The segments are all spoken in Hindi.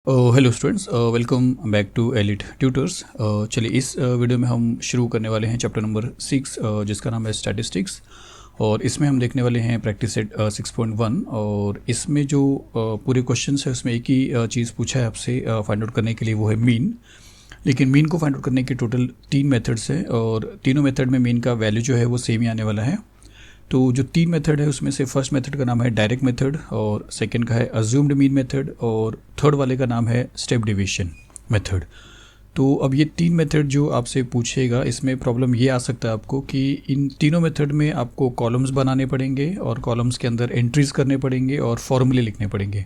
Hello students, welcome back to elite tutors. चलिए इस वीडियो में हम शुरू करने वाले हैं चैप्टर नंबर 6 जिसका नाम है स्टैटिस्टिक्स। और इसमें हम देखने वाले हैं प्रैक्टिस सेट 6.1। और इसमें जो पूरे क्वेश्चंस है उसमें एक ही चीज़ पूछा है आपसे फाइंड आउट करने के लिए, वो है मीन। लेकिन मीन को फाइंड आउट करने के टोटल 3 मेथड्स हैं और तीनों मेथड में मीन का वैल्यू जो है वो सेम ही आने वाला है। तो जो 3 मेथड है उसमें से फर्स्ट मेथड का नाम है डायरेक्ट मेथड, और सेकंड का है अज्यूम्ड मीन मेथड, और थर्ड वाले का नाम है स्टेप डिवीजन मेथड। तो अब ये 3 मेथड जो आपसे पूछेगा, इसमें प्रॉब्लम ये आ सकता है आपको कि इन तीनों मेथड में आपको कॉलम्स बनाने पड़ेंगे और कॉलम्स के अंदर एंट्रीज करने पड़ेंगे और फॉर्मूले लिखने पड़ेंगे।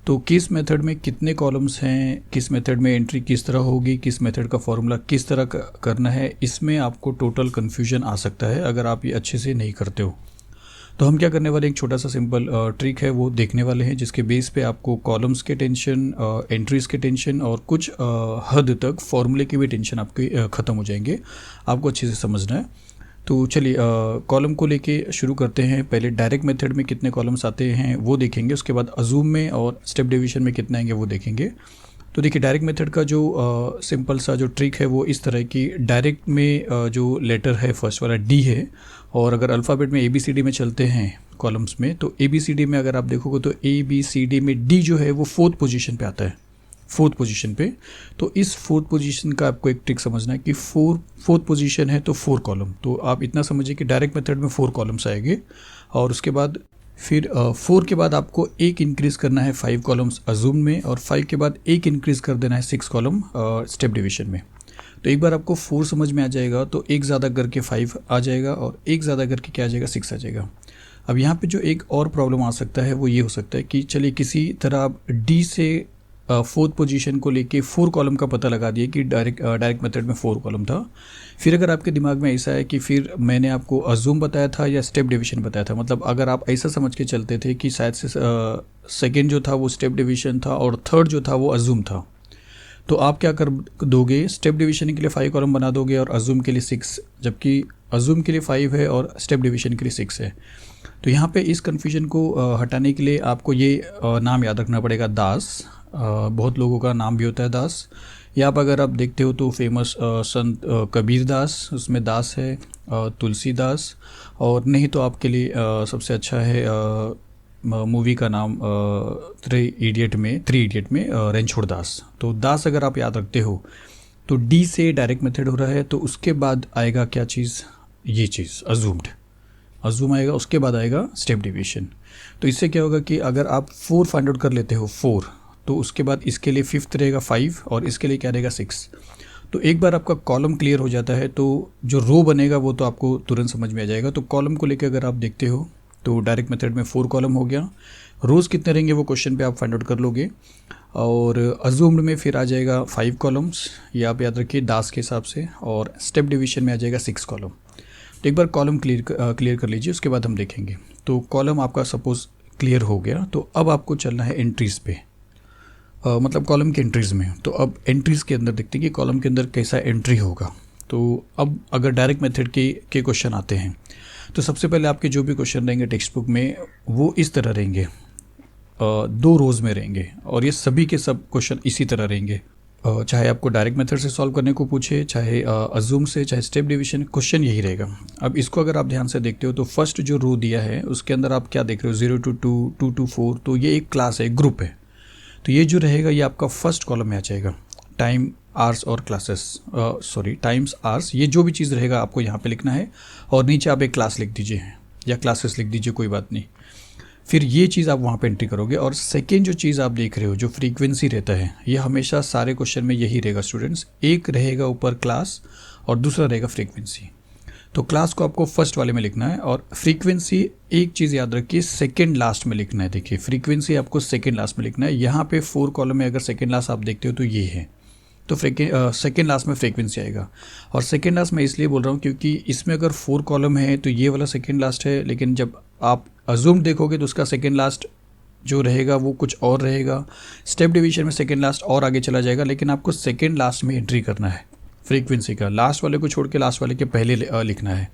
तो किस मेथड में कितने कॉलम्स हैं, किस मेथड में एंट्री किस तरह होगी, किस मेथड का फॉर्मूला किस तरह करना है, इसमें आपको टोटल कन्फ्यूजन आ सकता है अगर आप ये अच्छे से नहीं करते हो। तो हम क्या करने वाले, एक छोटा सा सिंपल ट्रिक है वो देखने वाले हैं, जिसके बेस पे आपको कॉलम्स के टेंशन, एंट्रीज के टेंशन और कुछ हद तक फॉर्मूले के भी टेंशन आपके ख़त्म हो जाएंगे। आपको अच्छे से समझना है। तो चलिए कॉलम को लेके शुरू करते हैं। पहले डायरेक्ट मेथड में कितने कॉलम्स आते हैं वो देखेंगे, उसके बाद अजूम में और स्टेप डिवीजन में कितने आएंगे वो देखेंगे। तो देखिए डायरेक्ट मेथड का जो सिंपल सा जो ट्रिक है वो इस तरह की, डायरेक्ट में जो लेटर है फर्स्ट वाला डी है, और अगर अल्फ़ाबेट में ABCD में चलते हैं कॉलम्स में, तो ABCD में अगर आप देखोगे तो ABCD में डी जो है वो 4th पोजीशन पे आता है, 4th पोजीशन पे। तो इस 4th पोजीशन का आपको एक ट्रिक समझना है कि 4th पोजीशन है तो 4 कॉलम। तो आप इतना समझिए कि डायरेक्ट मेथड में 4 कॉलम्स आएंगे, और उसके बाद फिर 4 के बाद आपको एक इंक्रीज़ करना है 5 कॉलम्स अजूम में, और 5 के बाद एक इंक्रीज़ कर देना है 6 कॉलम स्टेप डिवीजन में। तो एक बार आपको 4 समझ में आ जाएगा तो एक ज़्यादा करके 5 आ जाएगा, और एक ज़्यादा करके क्या आ जाएगा, 6 आ जाएगा। अब यहाँ पे जो एक और प्रॉब्लम आ सकता है वो ये हो सकता है कि चलिए किसी तरह आप डी से 4th पोजीशन को लेके 4 कॉलम का पता लगा दिए कि डायरेक्ट मेथड में 4 कॉलम था। फिर अगर आपके दिमाग में ऐसा है कि फिर मैंने आपको अजूम बताया था या स्टेप डिवीजन बताया था, मतलब अगर आप ऐसा समझ के चलते थे कि शायद से सेकेंड जो था वो स्टेप डिवीजन था और थर्ड जो था वो अजूम था, तो आप क्या कर दोगे, स्टेप डिवीजन के लिए 5 कॉलम बना दोगे और अजूम के लिए 6, जबकि अजूम के लिए 5 है और स्टेप डिवीजन के लिए 6 है। तो यहाँ पे इस कन्फ्यूजन को हटाने के लिए आपको ये नाम याद रखना पड़ेगा, दास। बहुत लोगों का नाम भी होता है दास। या आप अगर आप देखते हो तो फेमस संत कबीर दास, उसमें दास है, तुलसीदास। और नहीं तो आपके लिए सबसे अच्छा है मूवी का नाम 3 इडियट में रणछोड़ दास। तो दास अगर आप याद रखते हो तो डी से डायरेक्ट मेथड हो रहा है, तो उसके बाद आएगा क्या चीज़, ये चीज़ अजूम आएगा, उसके बाद आएगा स्टेप डिवीजन। तो इससे क्या होगा कि अगर आप 4 फाइंड आउट कर लेते हो 4, तो उसके बाद इसके लिए 5th रहेगा 5, और इसके लिए क्या रहेगा 6। तो एक बार आपका कॉलम क्लियर हो जाता है तो जो रो बनेगा वो तो आपको तुरंत समझ में आ जाएगा। तो कॉलम को लेकर अगर आप देखते हो तो डायरेक्ट मेथड में 4 कॉलम हो गया, रोज़ कितने रहेंगे वो क्वेश्चन पे आप फाइंड आउट कर लोगे। और अजूम्ड में फिर आ जाएगा 5 कॉलम्स, ये आप याद रखिए दास के हिसाब से, और स्टेप डिवीजन में आ जाएगा 6 कॉलम। तो एक बार कॉलम क्लियर कर लीजिए, उसके बाद हम देखेंगे। तो कॉलम आपका सपोज क्लियर हो गया, तो अब आपको चलना है एंट्रीज़ पे, मतलब कॉलम के एंट्रीज़ में। तो अब एंट्रीज़ के अंदर देखते हैं कि कॉलम के अंदर कैसा एंट्री होगा। तो अब अगर डायरेक्ट मेथड के क्वेश्चन आते हैं, तो सबसे पहले आपके जो भी क्वेश्चन रहेंगे टेक्स्ट बुक में वो इस तरह रहेंगे, 2 रोज़ में रहेंगे, और ये सभी के सब क्वेश्चन इसी तरह रहेंगे। चाहे आपको डायरेक्ट मेथड से सॉल्व करने को पूछे, चाहे अजूम से, चाहे स्टेप डिवीजन, क्वेश्चन यही रहेगा। अब इसको अगर आप ध्यान से देखते हो तो फर्स्ट जो रो दिया है उसके अंदर आप क्या देख रहे हो, 0 to 2, 2 to 4, तो ये एक क्लास है, एक ग्रुप है। तो ये जो रहेगा ये आपका फर्स्ट कॉलम में आ जाएगा, टाइम आवर्स और क्लासेस, टाइम्स आवर्स, ये जो भी चीज़ रहेगा आपको यहाँ पे लिखना है, और नीचे आप एक क्लास लिख दीजिए या क्लासेस लिख दीजिए, कोई बात नहीं। फिर ये चीज़ आप वहाँ पे एंट्री करोगे। और सेकेंड जो चीज़ आप देख रहे हो जो फ्रीक्वेंसी रहता है, ये हमेशा सारे क्वेश्चन में यही रहेगा स्टूडेंट्स, एक रहेगा ऊपर क्लास और दूसरा रहेगा फ्रीक्वेंसी। तो क्लास को आपको फर्स्ट वाले में लिखना है, और फ्रीक्वेंसी एक चीज़ याद रखिए, सेकंड लास्ट में लिखना है। देखिए फ्रीक्वेंसी आपको सेकंड लास्ट में लिखना है। यहाँ पे 4 कॉलम में अगर सेकंड लास्ट आप देखते हो तो ये है, तो सेकंड लास्ट में फ्रीक्वेंसी आएगा। और सेकंड लास्ट मैं इसलिए बोल रहा हूँ क्योंकि इसमें अगर 4 कॉलम है तो ये वाला सेकंड लास्ट है, लेकिन जब आप अजूम देखोगे तो उसका सेकंड लास्ट जो रहेगा वो कुछ और रहेगा। स्टेप डिवीजन में सेकंड लास्ट और आगे चला जाएगा, लेकिन आपको सेकंड लास्ट में एंट्री करना है फ्रीक्वेंसी का, लास्ट वाले को छोड़ के लास्ट वाले के पहले लिखना है।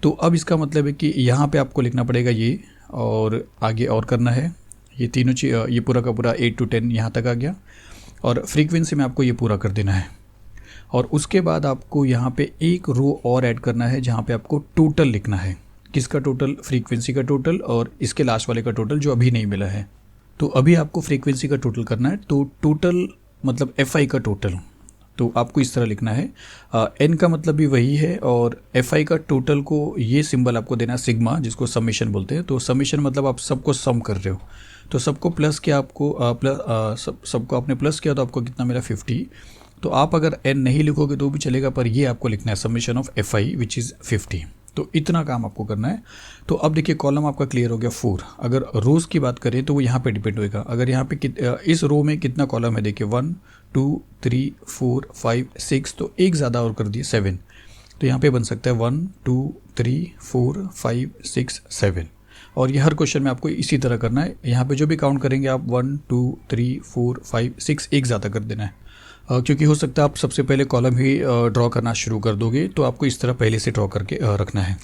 तो अब इसका मतलब है कि यहाँ पे आपको लिखना पड़ेगा ये, और आगे और करना है, ये तीनों चीज ये पूरा का पूरा 8 to 10 यहाँ तक आ गया, और फ्रीक्वेंसी में आपको ये पूरा कर देना है। और उसके बाद आपको यहाँ पे एक रो और ऐड करना है जहाँ पे आपको टोटल लिखना है। किसका टोटल? फ्रीक्वेंसी का टोटल और इसके लास्ट वाले का टोटल जो अभी नहीं मिला है। तो अभी आपको फ्रीक्वेंसी का टोटल करना है, तो टोटल मतलब FI का टोटल, तो आपको इस तरह लिखना है। N का मतलब भी वही है, और FI का टोटल को ये सिंबल आपको देना है सिग्मा, जिसको समेशन बोलते हैं। तो समेशन मतलब आप सबको सम कर रहे हो, तो सबको प्लस किया आपको सबको आपने प्लस किया तो आपको कितना मिला? 50। तो आप अगर N नहीं लिखोगे तो भी चलेगा, पर ये आपको लिखना है summation of FI which is 50। तो इतना काम आपको करना है। तो अब देखिए कॉलम आपका क्लियर हो गया 4। अगर रोज़ की बात करें तो वो यहाँ पे डिपेंड होएगा। अगर यहाँ पे इस रो में कितना कॉलम है, देखिए 1 2 3 4 5 6, तो एक ज़्यादा और कर दिए 7। तो यहाँ पे बन सकता है 1 2 3 4 5 6 7। और ये हर क्वेश्चन में आपको इसी तरह करना है। यहाँ पे जो भी काउंट करेंगे आप 1 2 3 4 5 6 एक ज़्यादा कर देना है, क्योंकि हो सकता है आप सबसे पहले कॉलम ही ड्रॉ करना शुरू कर दोगे, तो आपको इस तरह पहले से ड्रॉ करके रखना है।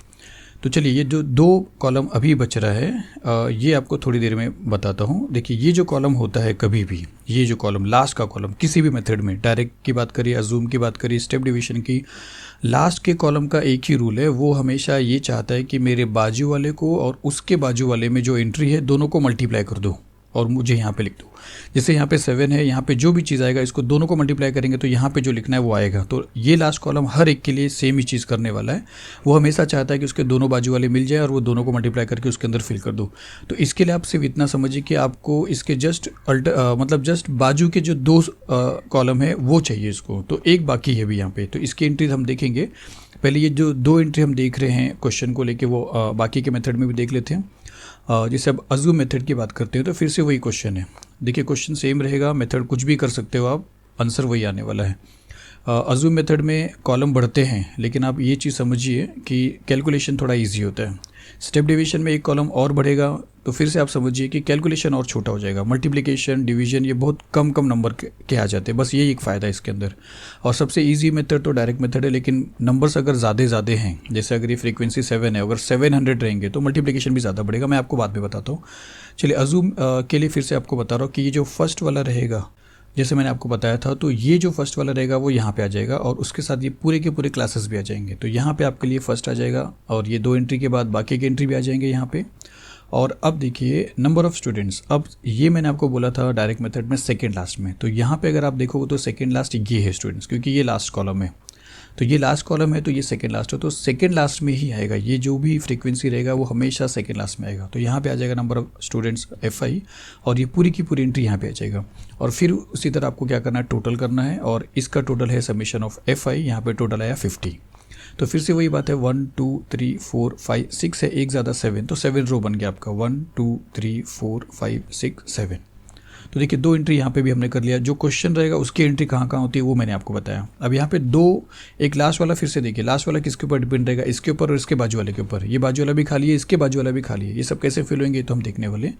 तो चलिए ये जो 2 कॉलम अभी बच रहा है ये आपको थोड़ी देर में बताता हूँ। देखिए ये जो कॉलम होता है कभी भी, ये जो कॉलम लास्ट का कॉलम किसी भी मेथड में, डायरेक्ट की बात करिए, अजूम की बात करिए, स्टेप डिवीजन की, लास्ट के कॉलम का एक ही रूल है, वो हमेशा ये चाहता है कि मेरे बाजू वाले को और उसके बाजू वाले में जो एंट्री है दोनों को मल्टीप्लाई कर दो और मुझे यहाँ पे लिख दो। जैसे यहाँ पे 7 है, यहाँ पे जो भी चीज़ आएगा इसको दोनों को मल्टीप्लाई करेंगे तो यहाँ पे जो लिखना है वो आएगा। तो ये लास्ट कॉलम हर एक के लिए सेम ही चीज़ करने वाला है। वो हमेशा चाहता है कि उसके दोनों बाजू वाले मिल जाए और वो दोनों को मल्टीप्लाई करके उसके अंदर फिल कर दो। तो इसके लिए आप सिर्फ इतना समझिए कि आपको इसके जस्ट बाजू के जो 2 कॉलम है वो चाहिए इसको, तो एक बाकी है भी यहाँ पे। तो इसकी एंट्री हम देखेंगे। पहले ये जो 2 एंट्री हम देख रहे हैं क्वेश्चन को लेके, वो बाकी के मेथड में भी देख लेते हैं। जैसे अब अजूम मेथड की बात करते हैं तो फिर से वही क्वेश्चन है। देखिए क्वेश्चन सेम रहेगा, मेथड कुछ भी कर सकते हो आप, आंसर वही आने वाला है। अजूम मेथड में कॉलम बढ़ते हैं, लेकिन आप ये चीज़ समझिए कि कैलकुलेशन थोड़ा इजी होता है। स्टेप डिवीजन में एक कॉलम और बढ़ेगा तो फिर से आप समझिए कि कैलकुलेशन और छोटा हो जाएगा। मल्टीप्लिकेशन, डिवीजन ये बहुत कम नंबर के आ जाते हैं, बस यही एक फ़ायदा है इसके अंदर। और सबसे इजी मेथड तो डायरेक्ट मेथड है, लेकिन नंबर्स अगर ज़्यादा हैं, जैसे अगर ये फ्रीक्वेंसी 7 है, अगर 700 रहेंगे तो मल्टीप्लिकेशन भी ज़्यादा बढ़ेगा। मैं आपको बाद में बताता हूँ। चलिए अजूम के लिए फिर से आपको बता रहा हूँ कि ये जो फर्स्ट वाला रहेगा, जैसे मैंने आपको बताया था, तो ये जो फर्स्ट वाला रहेगा वो यहाँ पे आ जाएगा और उसके साथ ये पूरे के पूरे क्लासेस भी आ जाएंगे। तो यहाँ पे आपके लिए फर्स्ट आ जाएगा और ये 2 एंट्री के बाद बाकी के एंट्री भी आ जाएंगे यहाँ पे। और अब देखिए नंबर ऑफ़ स्टूडेंट्स, अब ये मैंने आपको बोला था डायरेक्ट मेथड में सेकेंड लास्ट में, तो यहाँ पे अगर आप देखोगे तो सेकेंड लास्ट ये है स्टूडेंट्स, क्योंकि ये लास्ट कॉलम है। तो ये लास्ट कॉलम है तो ये सेकेंड लास्ट है, तो सेकेंड लास्ट में ही आएगा। ये जो भी फ्रीक्वेंसी रहेगा वो हमेशा सेकेंड लास्ट में आएगा। तो यहाँ पे आ जाएगा नंबर ऑफ स्टूडेंट्स FI, और ये पूरी की पूरी एंट्री यहाँ पे आ जाएगा। और फिर उसी तरह आपको क्या करना है, टोटल करना है, और इसका टोटल है समेशन ऑफ FI, यहाँ पे टोटल आया 50। तो फिर से वही बात है, 1 2 3 4 5 6 है, एक ज़्यादा 7, तो 7 रो बन गया आपका, 1 2 3 4 5 6 7। तो देखिए 2 एंट्री यहाँ पे भी हमने कर लिया। जो क्वेश्चन रहेगा उसकी एंट्री कहाँ कहाँ होती है वो मैंने आपको बताया। अब यहाँ पे 2, एक लास्ट वाला, फिर से देखिए लास्ट वाला किसके ऊपर डिपेंड रहेगा, इसके ऊपर और इसके बाजू वाले के ऊपर। ये बाजू वाला भी खाली है, इसके बाजू वाला भी खाली है। ये सब कैसे फिल होंगे तो हम देखने वाले।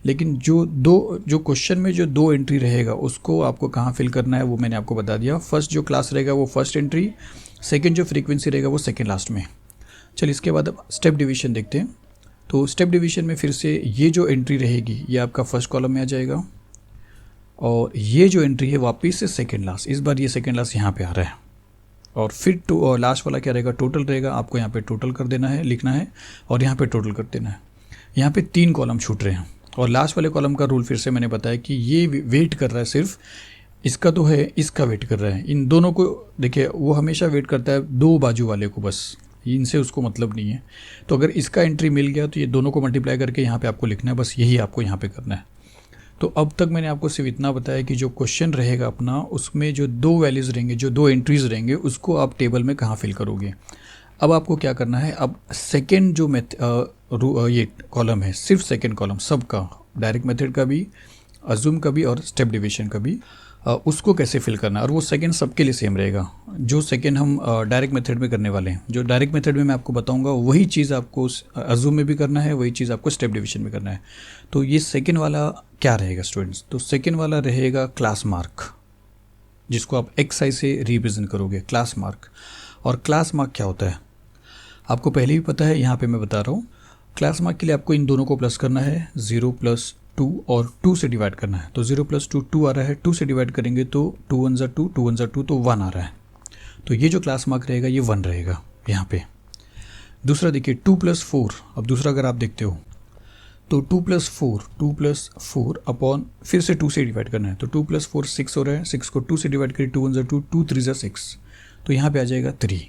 लेकिन जो क्वेश्चन में जो 2 एंट्री रहेगा उसको आपको कहाँ फिल करना है वो मैंने आपको बता दिया। फर्स्ट जो क्लास रहेगा वो फर्स्ट एंट्री, सेकेंड जो फ्रीक्वेंसी रहेगा वो सेकेंड लास्ट में। चलिए इसके बाद अब स्टेप डिवीजन देखते हैं। तो स्टेप डिवीजन में फिर से ये जो एंट्री रहेगी ये आपका फर्स्ट कॉलम में आ जाएगा, और ये जो एंट्री है वापस से सेकेंड लास्ट, इस बार ये सेकेंड लास्ट यहाँ पे आ रहा है। और फिर लास्ट वाला क्या रहेगा, टोटल रहेगा। आपको यहाँ पे टोटल कर देना है, लिखना है, और यहाँ पे टोटल कर देना है। यहाँ पे 3 कॉलम छूट रहे हैं, और लास्ट वाले कॉलम का रूल फिर से मैंने बताया कि ये वेट कर रहा है, सिर्फ इसका तो है, इसका वेट कर रहा है। इन दोनों को देखिए, वो हमेशा वेट करता है 2 बाजू वाले को, बस इनसे उसको मतलब नहीं है। तो अगर इसका एंट्री मिल गया तो ये दोनों को मल्टीप्लाई करके यहाँ पे आपको लिखना है, बस यही आपको यहाँ पे करना है। तो अब तक मैंने आपको सिर्फ इतना बताया कि जो क्वेश्चन रहेगा अपना, उसमें जो 2 वैल्यूज़ रहेंगे, जो 2 एंट्रीज़ रहेंगे, उसको आप टेबल में कहाँ फिल करोगे। अब आपको क्या करना है, अब सेकेंड जो ये कॉलम है, सिर्फ सेकेंड कॉलम सबका, डायरेक्ट मेथड का भी, अजूम का भी और स्टेप डिवीजन का भी, उसको कैसे फिल करना है। और वो सेकंड सबके लिए सेम रहेगा। जो सेकंड हम डायरेक्ट मेथड में करने वाले हैं, जो डायरेक्ट मेथड में मैं आपको बताऊंगा वही चीज़ आपको अजूम में भी करना है, वही चीज़ आपको स्टेप डिवीजन में करना है। तो ये सेकंड वाला क्या रहेगा स्टूडेंट्स, तो सेकंड वाला रहेगा क्लास मार्क, जिसको आप XI से रिप्रेजेंट करोगे, क्लास मार्क। और क्लास मार्क क्या होता है आपको पहले भी पता है, यहाँ पर मैं बता रहा हूँ। क्लास मार्क के लिए आपको इन दोनों को प्लस करना है, 0 + 2 और 2 से डिवाइड करना है। तो 0 + 2 2 आ रहा है, 2 से डिवाइड करेंगे तो 2 1 ज़ा 2, 2 1 ज़ा 2 तो 1 आ रहा है। तो ये जो क्लास मार्क रहेगा ये 1 रहेगा यहाँ पे। दूसरा देखिए 2 + 4, अब दूसरा अगर आप देखते हो तो 2 + 4 अपॉन फिर से 2 से डिवाइड करना है। तो 2 + 4 6 हो रहा है, 6 को 2 से डिवाइड करिए, 2 1 ज़ा 2, 2 3 ज़ा 6, तो यहाँ पे आ जाएगा 3।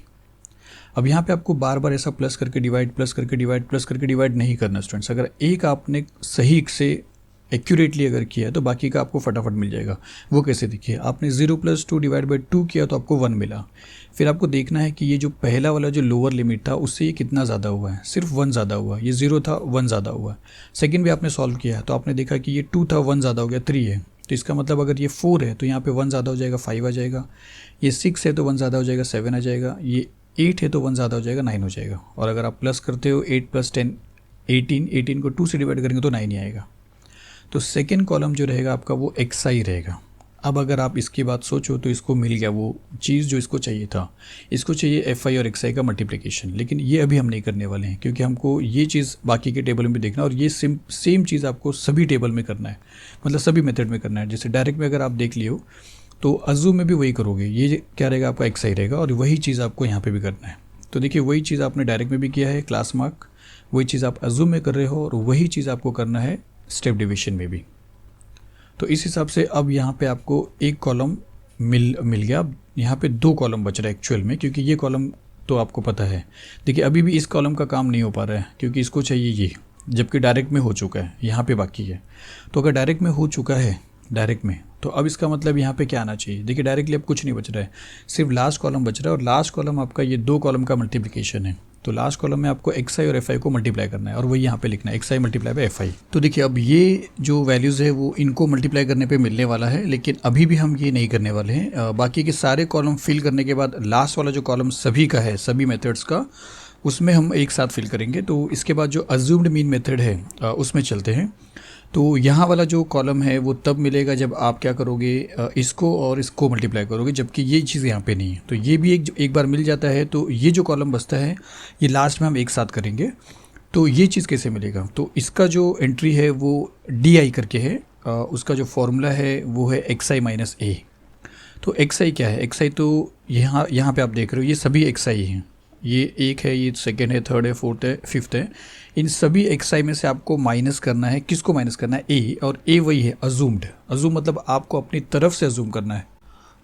अब यहाँ पे आपको बार बार ऐसा प्लस करके डिवाइड नहीं करना स्टूडेंट्स। अगर एक आपने सही से एक्यूरेटली अगर किया है तो बाकी का आपको फटाफट मिल जाएगा। वो कैसे देखिए, आपने 0 + 2 / 2 किया तो आपको 1 मिला। फिर आपको देखना है कि ये जो पहला वाला जो लोअर लिमिट था उससे ये कितना ज़्यादा हुआ है, सिर्फ 1 ज़्यादा हुआ। ये 0 था, 1 ज़्यादा हुआ। सेकंड भी आपने सॉल्व किया तो आपने देखा कि ये 2 था, 1 ज़्यादा हो गया, 3 है। तो इसका मतलब अगर ये 4 है तो यहाँ पे 1 ज़्यादा हो जाएगा, 5 आ जाएगा। ये 6 है तो 1 ज़्यादा हो जाएगा, 7 आ जाएगा। ये 8 है तो 1 ज़्यादा हो जाएगा, 9 हो जाएगा। और अगर आप प्लस करते हो 8 + 10 18, 18 को 2 से डिवाइड करेंगे तो 9 ही आएगा। तो सेकेंड कॉलम जो रहेगा आपका वो xi रहेगा। अब अगर आप इसकी बात सोचो तो इसको मिल गया वो चीज़ जो इसको चाहिए था। इसको चाहिए fi और xi का मल्टीप्लिकेशन, लेकिन ये अभी हम नहीं करने वाले हैं क्योंकि हमको ये चीज़ बाकी के टेबल में भी देखना और ये सेम चीज़ आपको सभी टेबल में करना है, मतलब सभी मेथड में करना है। जैसे डायरेक्ट में अगर आप देख लियो तो अज़ूम में भी वही करोगे, ये क्या रहेगा आपका xi रहेगा और वही चीज़ आपको यहाँ पे भी करना है। तो देखिए वही चीज़ आपने डायरेक्ट में भी किया है क्लास मार्क, वही चीज़ आप अज़ूम में कर रहे हो और वही चीज़ आपको करना है स्टेप डिवीजन में भी। तो इस हिसाब से अब यहाँ पे आपको एक कॉलम मिल गया। अब यहाँ पे 2 कॉलम बच रहा है एक्चुअल में, क्योंकि ये कॉलम तो आपको पता है। देखिए अभी भी इस कॉलम का काम नहीं हो पा रहा है क्योंकि इसको चाहिए ये, जबकि डायरेक्ट में हो चुका है, यहाँ पे बाकी है। तो अगर डायरेक्ट में हो चुका है डायरेक्ट में, तो अब इसका मतलब यहाँ पे क्या आना चाहिए। देखिए डायरेक्टली अब कुछ नहीं बच रहा है, सिर्फ लास्ट कॉलम बच रहा है और लास्ट कॉलम आपका ये 2 कॉलम का मल्टीप्लिकेशन है। तो लास्ट कॉलम में आपको xi और fi को मल्टीप्लाई करना है और वही यहाँ पे लिखना है xi × fi। तो देखिए अब ये जो वैल्यूज़ है वो इनको मल्टीप्लाई करने पे मिलने वाला है, लेकिन अभी भी हम ये नहीं करने वाले हैं। बाकी के सारे कॉलम फिल करने के बाद लास्ट वाला जो कॉलम सभी का है, सभी मेथड्स का, उसमें हम एक साथ फिल करेंगे। तो इसके बाद जो अज्यूम्ड मीन मेथड है उसमें चलते हैं। तो यहाँ वाला जो कॉलम है वो तब मिलेगा जब आप क्या करोगे, इसको और इसको मल्टीप्लाई करोगे, जबकि ये चीज़ यहाँ पे नहीं है। तो ये भी एक बार मिल जाता है। तो ये जो कॉलम बचता है ये लास्ट में हम एक साथ करेंगे। तो ये चीज़ कैसे मिलेगा, तो इसका जो एंट्री है वो DI करके है, उसका जो फॉर्मूला है वो है xi - a। तो xi क्या है, xi तो यहाँ पे आप देख रहे हो ये सभी xi हैं। ये 1 है, ये सेकेंड है, थर्ड है, फोर्थ है, फिफ्थ है। इन सभी xi में से आपको माइनस करना है, किसको माइनस करना है, a, और a वही है अजूम्ड। अजूम मतलब आपको अपनी तरफ से अजूम करना है,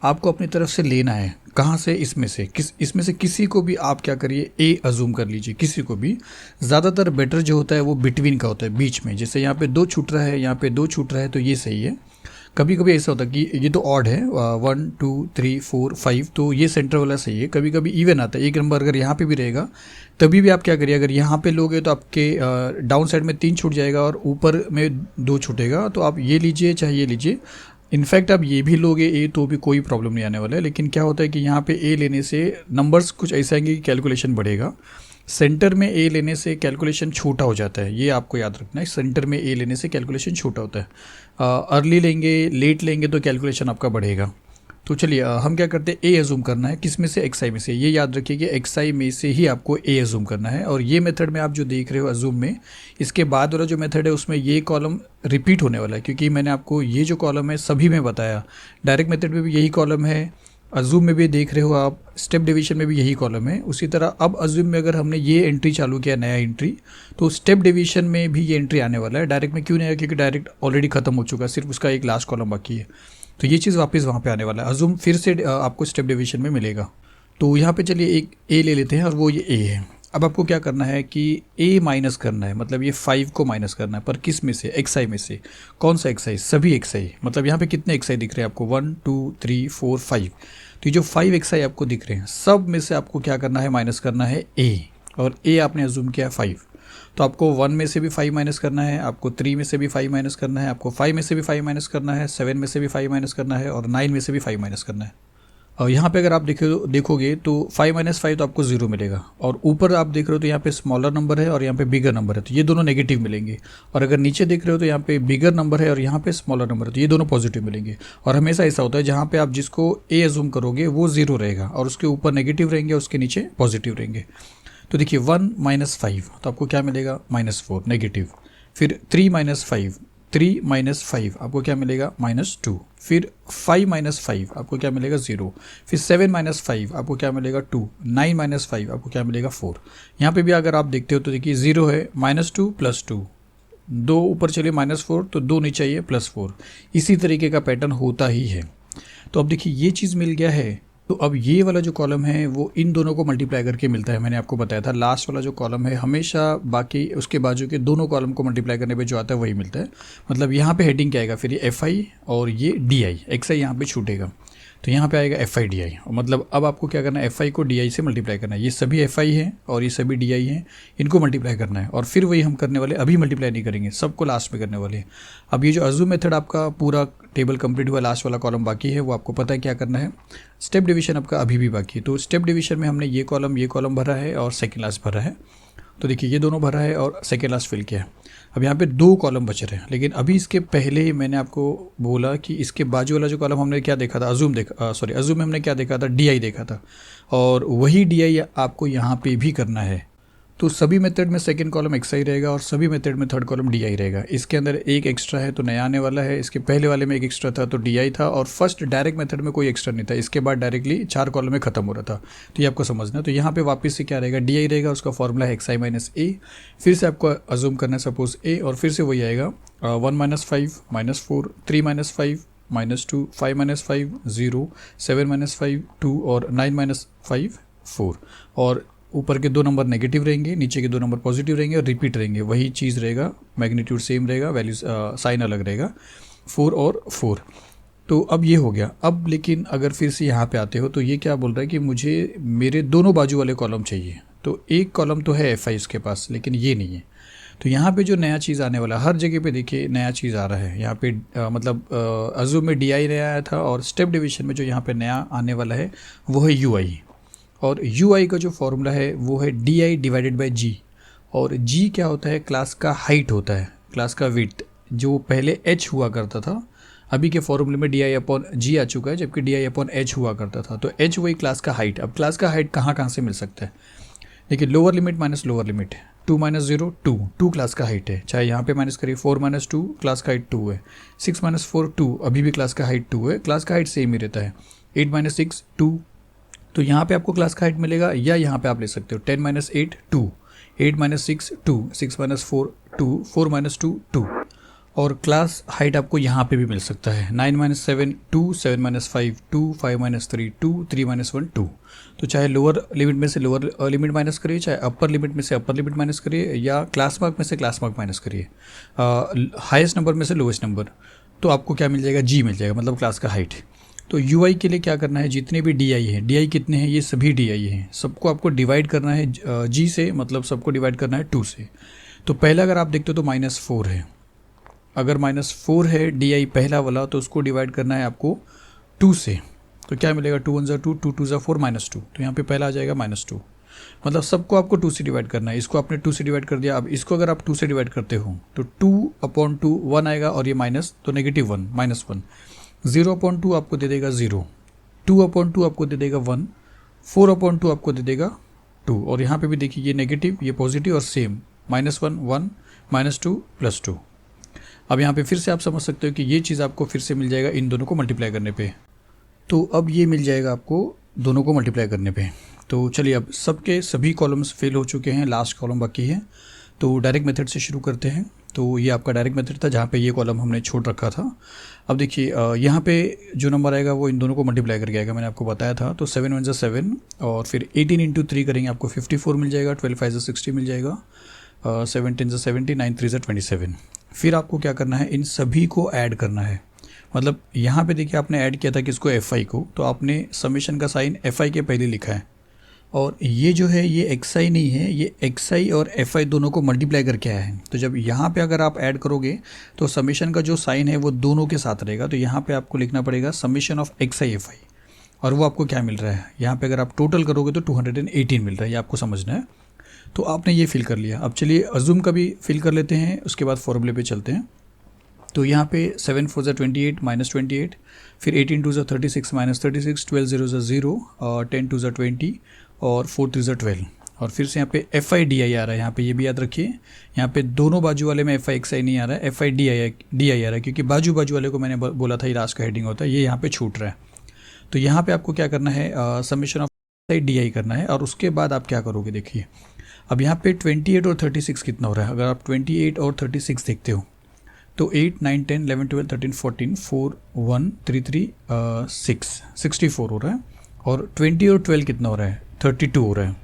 आपको अपनी तरफ से लेना है। कहाँ से, इसमें से, इसमें से किसी को भी आप क्या करिए a अजूम कर लीजिए, किसी को भी। ज़्यादातर बेटर जो होता है वो बिटवीन का होता है, बीच में। जैसे यहाँ पे 2 छूट रहा है, यहाँ पे 2 छूट रहा है, तो ये सही है। कभी कभी ऐसा होता है कि ये तो ऑड है, 1 2 3 4 5, तो ये सेंटर वाला सही है। कभी कभी इवन आता है, एक नंबर अगर यहाँ पे भी रहेगा तभी भी आप क्या करिए, अगर यहाँ पे लोगे तो आपके डाउन साइड में 3 छूट जाएगा और ऊपर में 2 छूटेगा। तो आप ये लीजिए चाहे ये लीजिए, इनफैक्ट आप ये भी लोगे ए तो भी कोई प्रॉब्लम नहीं आने वाला है। लेकिन क्या होता है कि यहाँ पे ए लेने से नंबर्स कुछ ऐसा आएंगे कि कैलकुलेशन बढ़ेगा, सेंटर में ए लेने से कैलकुलेशन छोटा हो जाता है। ये आपको याद रखना है, सेंटर में ए लेने से कैलकुलेशन छोटा होता है। अर्ली लेंगे, लेट लेंगे तो कैलकुलेशन आपका बढ़ेगा। तो चलिए हम क्या करते हैं, ए अजूम करना है, किस में से, xi में से। ये याद रखिए कि xi में से ही आपको ए अजूम करना है। और ये मेथड में आप जो देख रहे हो अजूम में, इसके बाद वाला जो मेथड है उसमें ये कॉलम रिपीट होने वाला है, क्योंकि मैंने आपको ये जो कॉलम है सभी में बताया। डायरेक्ट मेथड में भी यही कॉलम है, अजूम में भी देख रहे हो आप, स्टेप डिवीजन में भी यही कॉलम है। उसी तरह अब अजूम में अगर हमने ये एंट्री चालू किया, नया एंट्री, तो स्टेप डिवीजन में भी ये एंट्री आने वाला है। डायरेक्ट में क्यों नहीं आया, क्योंकि डायरेक्ट ऑलरेडी खत्म हो चुका है, सिर्फ उसका एक लास्ट कॉलम बाकी है। तो ये चीज़ वापस वहाँ पे आने वाला है, अजूम फिर से आपको स्टेप डिवीजन में मिलेगा। तो यहाँ पे चलिए एक ए ले लेते हैं और वो ये ए है। अब आपको क्या करना है कि ए माइनस करना है, मतलब ये 5 को माइनस करना है, पर किस में से, xi में से। कौन सा xi, सभी xi। मतलब यहाँ पे कितने xi दिख रहे हैं आपको, 1 2 3 4 5। तो ये जो 5 xi आपको दिख रहे हैं सब में से आपको क्या करना है, माइनस करना है a, और a आपने अजूम किया 5। तो आपको 1 में से भी 5 माइनस करना है, आपको 3 में से भी 5 माइनस करना है, आपको 5 में से भी 5 माइनस करना है, 7 में से भी 5 माइनस करना है, और 9 में से भी 5 माइनस करना है। और यहाँ पे अगर आप देखोगे तो 5 - 5 तो आपको 0 मिलेगा, और ऊपर आप देख रहे हो तो यहाँ पे स्मॉलर नंबर है और यहाँ पे बिगर नंबर है, तो ये दोनों नेगेटिव मिलेंगे। और अगर नीचे देख रहे हो तो यहाँ पे बिगर नंबर है और यहाँ पे स्मॉलर नंबर है, तो ये दोनों पॉजिटिव मिलेंगे। और हमेशा ऐसा होता है जहाँ पे आप जिसको ए अजूम करोगे वो 0 रहेगा, और उसके ऊपर नेगेटिव रहेंगे, उसके नीचे पॉजिटिव रहेंगे। तो देखिए 1 - 5 तो आपको क्या मिलेगा, -4 नेगेटिव। फिर 3 - 5 3 माइनस 5 आपको क्या मिलेगा -2, फिर 5 माइनस 5 आपको क्या मिलेगा 0, फिर 7 माइनस 5 आपको क्या मिलेगा 2, 9 माइनस 5 आपको क्या मिलेगा 4। यहाँ पे भी अगर आप देखते हो तो देखिए 0 है, -2 + 2, 2 ऊपर चलिए -4 तो 2 नीचे आइए +4, इसी तरीके का पैटर्न होता ही है। तो अब देखिए ये चीज़ मिल गया है, तो अब ये वाला जो कॉलम है वो इन दोनों को मल्टीप्लाई करके मिलता है। मैंने आपको बताया था लास्ट वाला जो कॉलम है हमेशा बाकी उसके बाजू के दोनों कॉलम को मल्टीप्लाई करने पे जो आता है वही मिलता है। मतलब यहाँ पे हेडिंग क्या आएगा, फिर ये FI और ये DI, XI यहाँ पे छूटेगा, तो यहाँ पे आएगा FI DI। मतलब अब आपको क्या करना है, FI को DI से मल्टीप्लाई करना है। ये सभी FI हैं और ये सभी DI हैं, इनको मल्टीप्लाई करना है और फिर वही हम करने वाले, अभी मल्टीप्लाई नहीं करेंगे, सबको लास्ट में करने वाले हैं। अब ये जो अज़ूम मेथड आपका पूरा टेबल कंप्लीट हुआ, लास्ट वाला कॉलम बाकी है, वो आपको पता है क्या करना है। स्टेप डिवीजन आपका अभी भी बाकी है। तो स्टेप डिवीजन में हमने ये कॉलम भरा है और सेकेंड लास्ट भरा है। तो देखिए ये दोनों भरा है और सेकेंड लास्ट फिल किया है। अब यहाँ पे 2 कॉलम बच रहे हैं, लेकिन अभी इसके पहले मैंने आपको बोला कि इसके बाजू वाला जो कॉलम हमने क्या देखा था, अज़ूम में हमने क्या देखा था, DI देखा था, और वही DI आपको यहाँ पे भी करना है। तो सभी मेथड में सेकंड कॉलम XI रहेगा और सभी मेथड में थर्ड कॉलम DI रहेगा। इसके अंदर एक एक्स्ट्रा है तो नया आने वाला है, इसके पहले वाले में एक एक्स्ट्रा था तो DI था, और फर्स्ट डायरेक्ट मेथड में कोई एक्स्ट्रा नहीं था, इसके बाद डायरेक्टली 4 कॉलम में खत्म हो रहा था। तो ये आपको समझना है। तो यहाँ पे वापस से क्या रहेगा, DI रहेगा, उसका फॉर्मूला है XI - A। फिर से आपको अज़ूम करना है सपोज A, और फिर से वही आएगा 1 - 5 -4, 3 - 5 -2, 5 - 5 0, 7 - 5 2 और 9 - 5 4। और ऊपर के 2 नंबर नेगेटिव रहेंगे, नीचे के 2 नंबर पॉजिटिव रहेंगे और रिपीट रहेंगे, वही चीज़ रहेगा, मैग्नीट्यूड सेम रहेगा, वैल्यूज साइन अलग रहेगा, 4 और 4। तो अब ये हो गया। अब लेकिन अगर फिर से यहाँ पे आते हो तो ये क्या बोल रहा है कि मुझे मेरे दोनों बाजू वाले कॉलम चाहिए। तो एक कॉलम तो है FI इसके पास, लेकिन ये नहीं है। तो यहाँ पे जो नया चीज़ आने वाला, हर जगह पे देखिए नया चीज़ आ रहा है। यहाँ पे मतलब अज़ूम में DI नया आया था, और स्टेप डिवीजन में जो यहाँ पे नया आने वाला है वो है UI। और UI का जो फॉर्मूला है वो है DI डिवाइडेड बाय G। और G क्या होता है, क्लास का हाइट होता है, क्लास का विड्थ, जो पहले H हुआ करता था, अभी के फॉर्मूले में DI/G आ चुका है, जबकि DI/H हुआ करता था। तो H वही क्लास का हाइट। अब क्लास का हाइट कहाँ से मिल सकता है, देखिए lower limit minus lower limit, 2 - 0 2 class का हाइट है, चाहे यहाँ पे माइनस करिए, 4 - 2 क्लास का हाइट 2 है, 6 - 4 2, अभी भी क्लास का हाइट 2 है, क्लास का हाइट सेम ही रहता है, 8 - 6 2। तो यहाँ पे आपको क्लास का हाइट मिलेगा, या यहाँ पे आप ले सकते हो 10 - 8 2, 8 - 6 2, 6 - 4 2, 4 - 2 2। और क्लास हाइट आपको यहाँ पे भी मिल सकता है, 9 - 7 2, 7 - 5 2, 5 - 3 2, 3 - 1 2। तो चाहे लोअर लिमिट में से लोअर लिमिट माइनस करिए, चाहे अपर लिमिट में से अपर लिमिट माइनस करिए, या क्लास मार्क में से क्लास मार्क माइनस करिए, हाईएस्ट नंबर में से लोएस्ट नंबर, तो आपको क्या मिल जाएगा, G मिल जाएगा, मतलब क्लास का हाइट। तो UI के लिए क्या करना है, जितने भी DI हैं, DI कितने हैं, ये सभी DI हैं, सबको आपको डिवाइड करना है G से, मतलब सबको डिवाइड करना है 2 से। तो पहला अगर आप देखते हो तो -4 है, अगर -4 है DI पहला वाला, तो उसको डिवाइड करना है आपको 2 से। तो क्या मिलेगा, 2 × 1 = 2, 2 × 2 = 4 -2। तो यहाँ पे पहला आ जाएगा -2, मतलब सबको आपको 2 से डिवाइड करना है। इसको आपने 2 से डिवाइड कर दिया। अब इसको अगर आप 2 से डिवाइड करते हो तो 2/2 1 आएगा, और ये माइनस, तो -1 -1, 0/2 आपको दे देगा 0, 2/2 आपको दे देगा 1, 4/2 आपको दे देगा 2। और यहाँ पे भी देखिए ये नेगेटिव, ये पॉजिटिव, और सेम -1 1 -2 +2। अब यहाँ पे फिर से आप समझ सकते हो कि ये चीज़ आपको फिर से मिल जाएगा इन दोनों को मल्टीप्लाई करने पे। तो अब ये मिल जाएगा आपको दोनों को मल्टीप्लाई करने पे। तो चलिए अब सबके सभी कॉलम्स फिल हो चुके हैं, लास्ट कॉलम बाकी है। तो डायरेक्ट मेथड से शुरू करते हैं। तो ये आपका डायरेक्ट मेथड था जहाँ पे ये कॉलम हमने छोड़ रखा था। अब देखिए यहाँ पे जो नंबर आएगा वो इन दोनों को मल्टीप्लाई करके आएगा, मैंने आपको बताया था। तो 7 × 1 = 7, और फिर 18 × 3 करेंगे, आपको 54 मिल जाएगा, 12 × 5 = 60 मिल जाएगा, 7 × 10 = 70, 9 × 3 = 27। फिर आपको क्या करना है, इन सभी को ऐड करना है। मतलब यहाँ पे देखिए आपने ऐड किया था किसको, FI को, तो आपने समेशन का साइन FI के पहले लिखा है, और ये जो है ये XI नहीं है, ये XI और FI दोनों को मल्टीप्लाई करके आया है। तो जब यहाँ पे अगर आप ऐड करोगे तो समेशन का जो साइन है वो दोनों के साथ रहेगा। तो यहाँ पे आपको लिखना पड़ेगा समेशन ऑफ XI FI, और वो आपको क्या मिल रहा है, यहाँ पे अगर आप टोटल करोगे तो 218 मिल रहा है, ये आपको समझना है। तो आपने ये फिल कर लिया। अब चलिए अज़ूम का भी फिल कर लेते हैं, उसके बाद फॉर्मूले पे चलते हैं। तो यहाँ पे 7 × 4 = 28 -28, फिर 18 × 2 = 36 -36, 12 × 0 = 0, 10 × 2 = 20, और 4 × 3 = 12। और फिर से यहाँ पे एफ आई डी आई आ रहा है, यहाँ पे ये भी याद रखिए, यहाँ पे दोनों बाजू वाले में एफ आई एक्स आई नहीं आ रहा है, एफ आई डी आई आ रहा है, क्योंकि बाजू बाजू वाले को मैंने बोला था ये लास्ट का हेडिंग होता है, ये यहाँ पे छूट रहा है। तो यहाँ पे आपको क्या करना है, summation of F I D I करना है, और उसके बाद आप क्या करोगे देखिए। अब यहाँ पे 28 और 36 कितना हो रहा है, अगर आप 28 और 36 देखते हो तो 8, 9, 10, 11, 12, 13, 14, 4, 1, 3, 3, 6, 64 हो रहा है। और 20 और 12 कितना हो रहा है, 32 हो रहा है।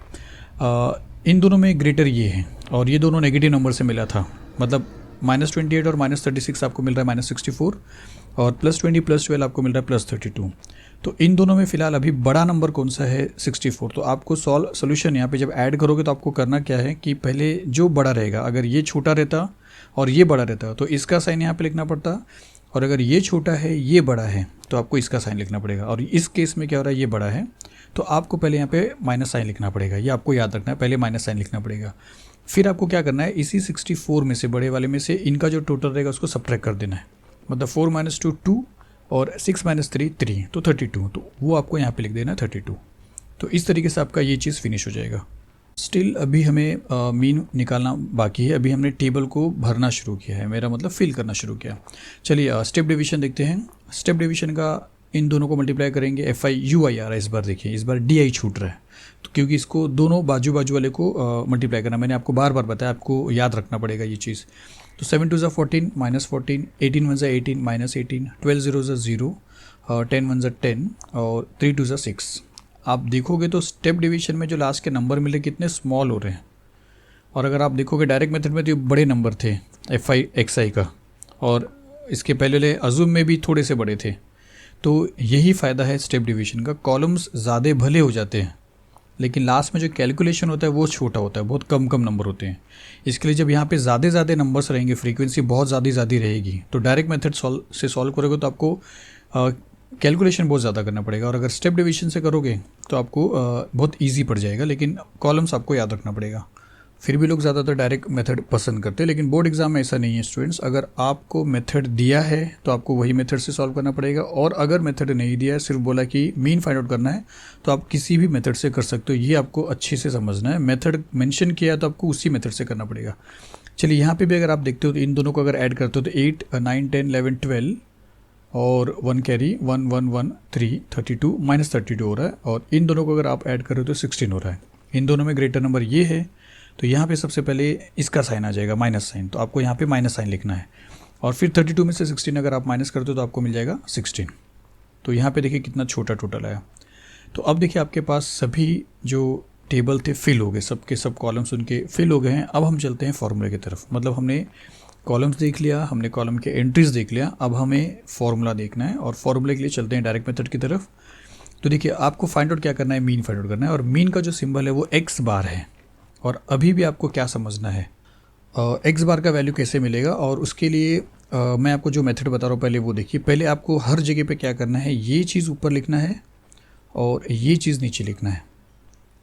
इन दोनों में ग्रेटर ये है, और ये दोनों नेगेटिव नंबर से मिला था, मतलब -28 और -36 आपको मिल रहा है -64, और +20 +12 आपको मिल रहा है +32। तो इन दोनों में फिलहाल अभी बड़ा नंबर कौन सा है, 64। तो आपको सोल्यूशन यहाँ पे जब ऐड करोगे तो आपको करना क्या है कि पहले जो बड़ा रहेगा, अगर ये छोटा रहता और ये बड़ा रहता तो इसका साइन यहाँ पे लिखना पड़ता, और अगर ये छोटा है ये बड़ा है तो आपको इसका साइन लिखना पड़ेगा। और इस केस में क्या हो रहा है, ये बड़ा है तो आपको पहले यहाँ पे माइनस साइन लिखना पड़ेगा, ये आपको याद रखना है, पहले माइनस साइन लिखना पड़ेगा। फिर आपको क्या करना है, इसी 64 में से, बड़े वाले में से इनका जो टोटल रहेगा उसको सब्ट्रैक्ट कर देना है, मतलब 4 - 2 2 और 6 - 3 3, तो 32, तो वो आपको यहाँ पे लिख देना है 32। तो इस तरीके से आपका ये चीज़ फिनिश हो जाएगा। स्टिल अभी हमें मीन निकालना बाकी है, अभी हमने टेबल को भरना शुरू किया है, मेरा मतलब फिल करना शुरू किया। चलिए स्टेप डिवीजन देखते हैं। स्टेप डिवीजन का इन दोनों को मल्टीप्लाई करेंगे, एफ आई यू आई आ रहा है इस बार, देखिए इस बार डी आई छूट रहा है, तो क्योंकि इसको दोनों बाजू बाजू वाले को मल्टीप्लाई करना, मैंने आपको बार बार बताया, आपको याद रखना पड़ेगा ये चीज़। तो 7 2 14 -14, 18 1 18 -18, 12 0 0, 10 1 10 और 3 2 6। आप देखोगे तो स्टेप डिवीजन में जो लास्ट के नंबर मिले कितने स्मॉल हो रहे हैं, और अगर आप देखोगे डायरेक्ट मेथड में तो ये बड़े नंबर थे एफ आई एक्स आई का, और इसके पहले अजूम में भी थोड़े से बड़े थे। तो यही फ़ायदा है स्टेप डिवीजन का, कॉलम्स ज़्यादा भले हो जाते हैं लेकिन लास्ट में जो कैलकुलेशन होता है वो छोटा होता है, बहुत कम कम नंबर होते हैं। इसके लिए जब यहाँ पे ज़्यादा नंबर्स रहेंगे, फ्रीक्वेंसी बहुत ज़्यादा रहेगी, तो डायरेक्ट मेथड से सॉल्व करोगे तो आपको कैलकुलेशन बहुत ज़्यादा करना पड़ेगा, और अगर स्टेप डिवीजन से करोगे तो आपको बहुत ईजी पड़ जाएगा, लेकिन कॉलम्स आपको याद रखना पड़ेगा। फिर भी लोग ज़्यादातर डायरेक्ट मेथड पसंद करते हैं, लेकिन बोर्ड एग्जाम में ऐसा नहीं है स्टूडेंट्स। अगर आपको मेथड दिया है तो आपको वही मेथड से सॉल्व करना पड़ेगा, और अगर मेथड नहीं दिया है, सिर्फ बोला कि मीन फाइंड आउट करना है, तो आप किसी भी मेथड से कर सकते हो। ये आपको अच्छे से समझना है, मेथड मेंशन किया है तो आपको उसी मेथड से करना पड़ेगा। चलिए यहाँ पे भी अगर आप देखते हो तो इन दोनों को अगर ऐड करते हो तो 8 9 10 11 12 और 1 कैरी 1 1 1 3 32 -32 हो रहा है, और इन दोनों को अगर आप ऐड करो तो 16 हो रहा है। इन दोनों में ग्रेटर नंबर ये है, तो यहाँ पे सबसे पहले इसका साइन आ जाएगा माइनस साइन, तो आपको यहाँ पे माइनस साइन लिखना है, और फिर 32 में से 16 अगर आप माइनस करते हो तो आपको मिल जाएगा 16। तो यहाँ पे देखिए कितना छोटा टोटल आया। तो अब देखिए आपके पास सभी जो टेबल थे फिल हो गए, सबके सब कॉलम्स उनके फिल हो गए हैं। अब हम चलते हैं फॉर्मूले की तरफ, मतलब हमने कॉलम्स देख लिया, हमने कॉलम के एंट्रीज देख लिया, अब हमें फॉर्मूला देखना है, और फॉर्मूले के लिए चलते हैं डायरेक्ट मेथड की तरफ। तो देखिए आपको फाइंड आउट क्या करना है, मीन फाइंड आउट करना है, और मीन का जो सिंबल है वो एक्स बार है। और अभी भी आपको क्या समझना है, एक्स बार का वैल्यू कैसे मिलेगा, और उसके लिए मैं आपको जो मेथड बता रहा हूँ पहले वो देखिए। पहले आपको हर जगह पे क्या करना है, ये चीज़ ऊपर लिखना है और ये चीज़ नीचे लिखना है,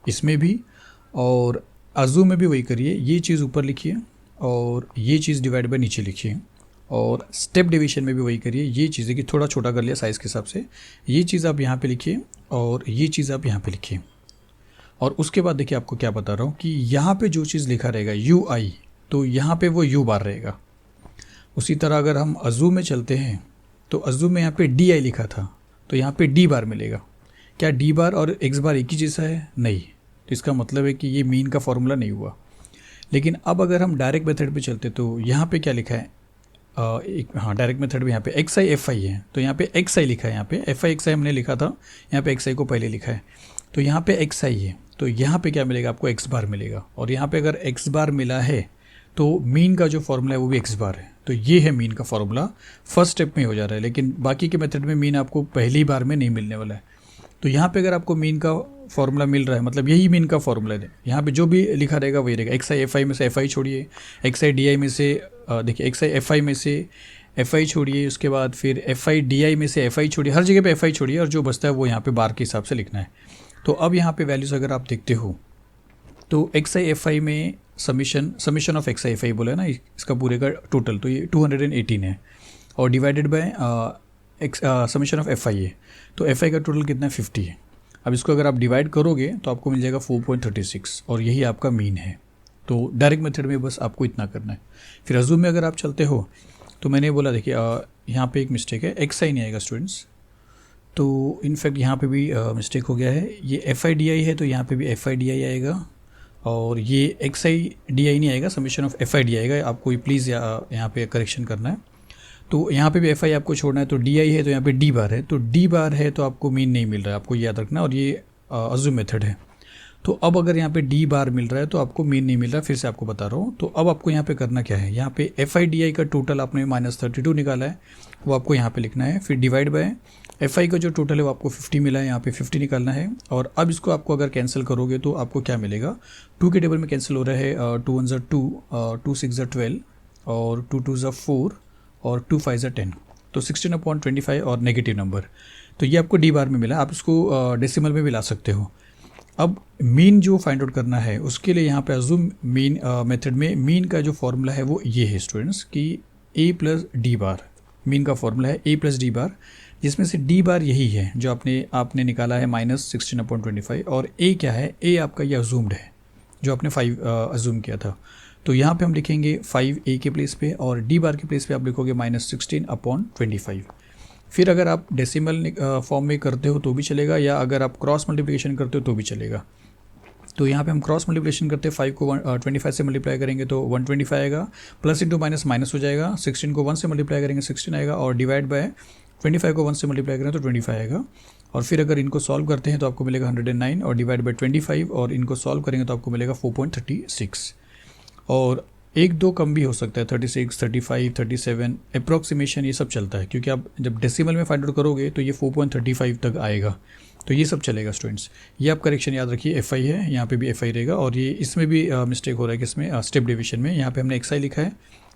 इसमें भी, और आजू में भी वही करिए, ये चीज़ ऊपर लिखिए और ये चीज़ डिवाइड बाय नीचे लिखिए, और स्टेप डिवीजन में भी वही करिए। ये चीज़ देखिए थोड़ा छोटा कर लिया साइज़ के हिसाब से, ये चीज़ आप यहाँ पे लिखिए और ये चीज़ आप यहाँ पे लिखिए। और उसके बाद देखिए आपको क्या बता रहा हूँ कि यहाँ पे जो चीज़ लिखा रहेगा यू आई, तो यहाँ पे वो यू बार रहेगा। उसी तरह अगर हम अजू में चलते हैं तो अजू में यहाँ पे डी आई लिखा था, तो यहाँ पे डी बार मिलेगा। क्या डी बार और एक्स बार एक ही जैसा है? नहीं, तो इसका मतलब है कि ये मीन का फॉर्मूला नहीं हुआ। लेकिन अब अगर हम डायरेक्ट मेथड पे चलते तो यहाँ पे क्या लिखा है, डायरेक्ट मेथड में यहाँ पे एक्स आई एफ आई है, तो यहाँ पे एक्स आई लिखा है, यहाँ पे एफ आई एक्स आई हमने लिखा था, यहाँ पे एक्स आई को पहले लिखा है, तो यहाँ पे एक्स आई है, तो यहाँ पे क्या मिलेगा आपको, एक्स बार मिलेगा। और यहाँ पे अगर एक्स बार मिला है तो मीन का जो फॉर्मूला है वो भी एक्स बार है, तो ये है मीन का फॉर्मूला। फर्स्ट स्टेप में हो जा रहा है, लेकिन बाकी के मेथड में मीन आपको पहली बार में नहीं मिलने वाला है। तो यहाँ पे अगर आपको मीन का फॉर्मूला मिल रहा है, मतलब यही मीन का फॉर्मूला है, यहाँ पे जो भी लिखा रहेगा वही रहेगा। एक्स आई एफ आई में से एफ आई छोड़िए, एक्स आई डी आई में से देखिए एक्स आई एफ आई में से एफ आई छोड़िए, उसके बाद फिर एफ आई डी आई में से एफ आई छोड़िए, हर जगह पे एफ आई छोड़िए, और जो बचता है वो यहाँ पे बार के हिसाब से लिखना है। तो अब यहाँ पे वैल्यूज़ अगर आप देखते हो तो एक्स आई एफ आई में summation of x I F I बोला है ना, इसका पूरे का टोटल, तो ये 218 है, और divided by summation of F आई है, तो एफ आई का टोटल कितना है 50 है। अब इसको अगर आप डिवाइड करोगे तो आपको मिल जाएगा 4.36 और यही आपका मीन है। तो डायरेक्ट मेथड में बस आपको इतना करना है। फिर अज़ूम में अगर आप चलते हो तो मैंने बोला देखिए यहाँ पे एक मिस्टेक है, एक्स आई नहीं आएगा स्टूडेंट्स। तो इनफैक्ट यहाँ पे भी मिस्टेक हो गया है, ये एफ आई डी आई है तो यहाँ पे भी एफ आई डी आई आएगा और ये एक्स आई डी आई नहीं आएगा, summation of F I D आएगा। आपको प्लीज़ यहाँ पे करेक्शन करना है। तो यहाँ पे भी एफ आई आपको छोड़ना है, तो डी आई है तो यहाँ पे डी बार है, तो डी बार है तो आपको मीन नहीं मिल रहा है, आपको याद रखना। और ये अज़ूम मेथड है। तो अब अगर यहाँ पे डी बार मिल रहा है तो आपको मीन नहीं मिल रहा है, फिर से आपको बता रहा हूँ। तो अब आपको यहाँ पे करना क्या है, यहाँ पे एफ आई डी आई का टोटल आपने -32 निकाला है, वो आपको यहाँ पे लिखना है। फिर डिवाइड बाय एफ आई का जो टोटल है वो आपको 50 मिला है, यहाँ पे 50 निकालना है। और अब इसको आपको अगर कैंसिल करोगे तो आपको क्या मिलेगा, 2 के टेबल में कैंसिल हो रहा है, 2 1 2, 2 6 12 और 2 2 4 और 2 5 10, तो 16/25 और नेगेटिव नंबर। तो ये आपको डी बार में मिला, आप इसको डेसिमल में भी ला सकते हो। अब मीन जो फाइंड आउट करना है उसके लिए यहाँ पे अज़ूम मीन मेथड में मीन का जो फॉर्मूला है वो ये है स्टूडेंट्स कि ए प्लस डी बार। मीन का फॉर्मूला है ए प्लस डी बार, जिसमें से डी बार यही है जो आपने निकाला है -16/25 और ए क्या है, ए आपका ये अज़ूम्ड है जो आपने 5 अज़ूम किया था। तो यहाँ पे हम लिखेंगे 5 ए के प्लेस पे और डी बार के प्लेस पे आप लिखोगे -16/25। फिर अगर आप डेसिमल फॉर्म में करते हो तो भी चलेगा, या अगर आप क्रॉस मल्टीप्लिकेशन करते हो तो भी चलेगा। तो यहाँ पे हम क्रॉस मल्टीप्लिकेशन करते हैं, 5 को 25 से मल्टीप्लाई करेंगे तो 125 आएगा, प्लस इंटू माइनस माइनस हो जाएगा, 16 को 1 से मल्टीप्लाई करेंगे 16 आएगा, और डिवाइड बाय 25 को 1 से मल्टीप्लाई करें तो 25 आएगा। और फिर अगर इनको सॉल्व करते हैं तो आपको मिलेगा 109 और डिवाइड बाय 25 और इनको सॉल्व करेंगे तो आपको मिलेगा 4.36। और 1-2 कम भी हो सकता है, 36, 35, 37 अप्रॉक्सीमेशन ये सब चलता है, क्योंकि आप जब डेसिमल में फाइंड आउट करोगे तो ये 4.35 तक आएगा। तो ये सब चलेगा स्टूडेंट्स। ये आप करेक्शन याद रखिए, एफ आई है, यहाँ पे भी एफ आई रहेगा। और ये इसमें भी मिस्टेक हो रहा है कि इसमें स्टेप डिवीजन में यहाँ पे हमने एक्स आई लिखा है,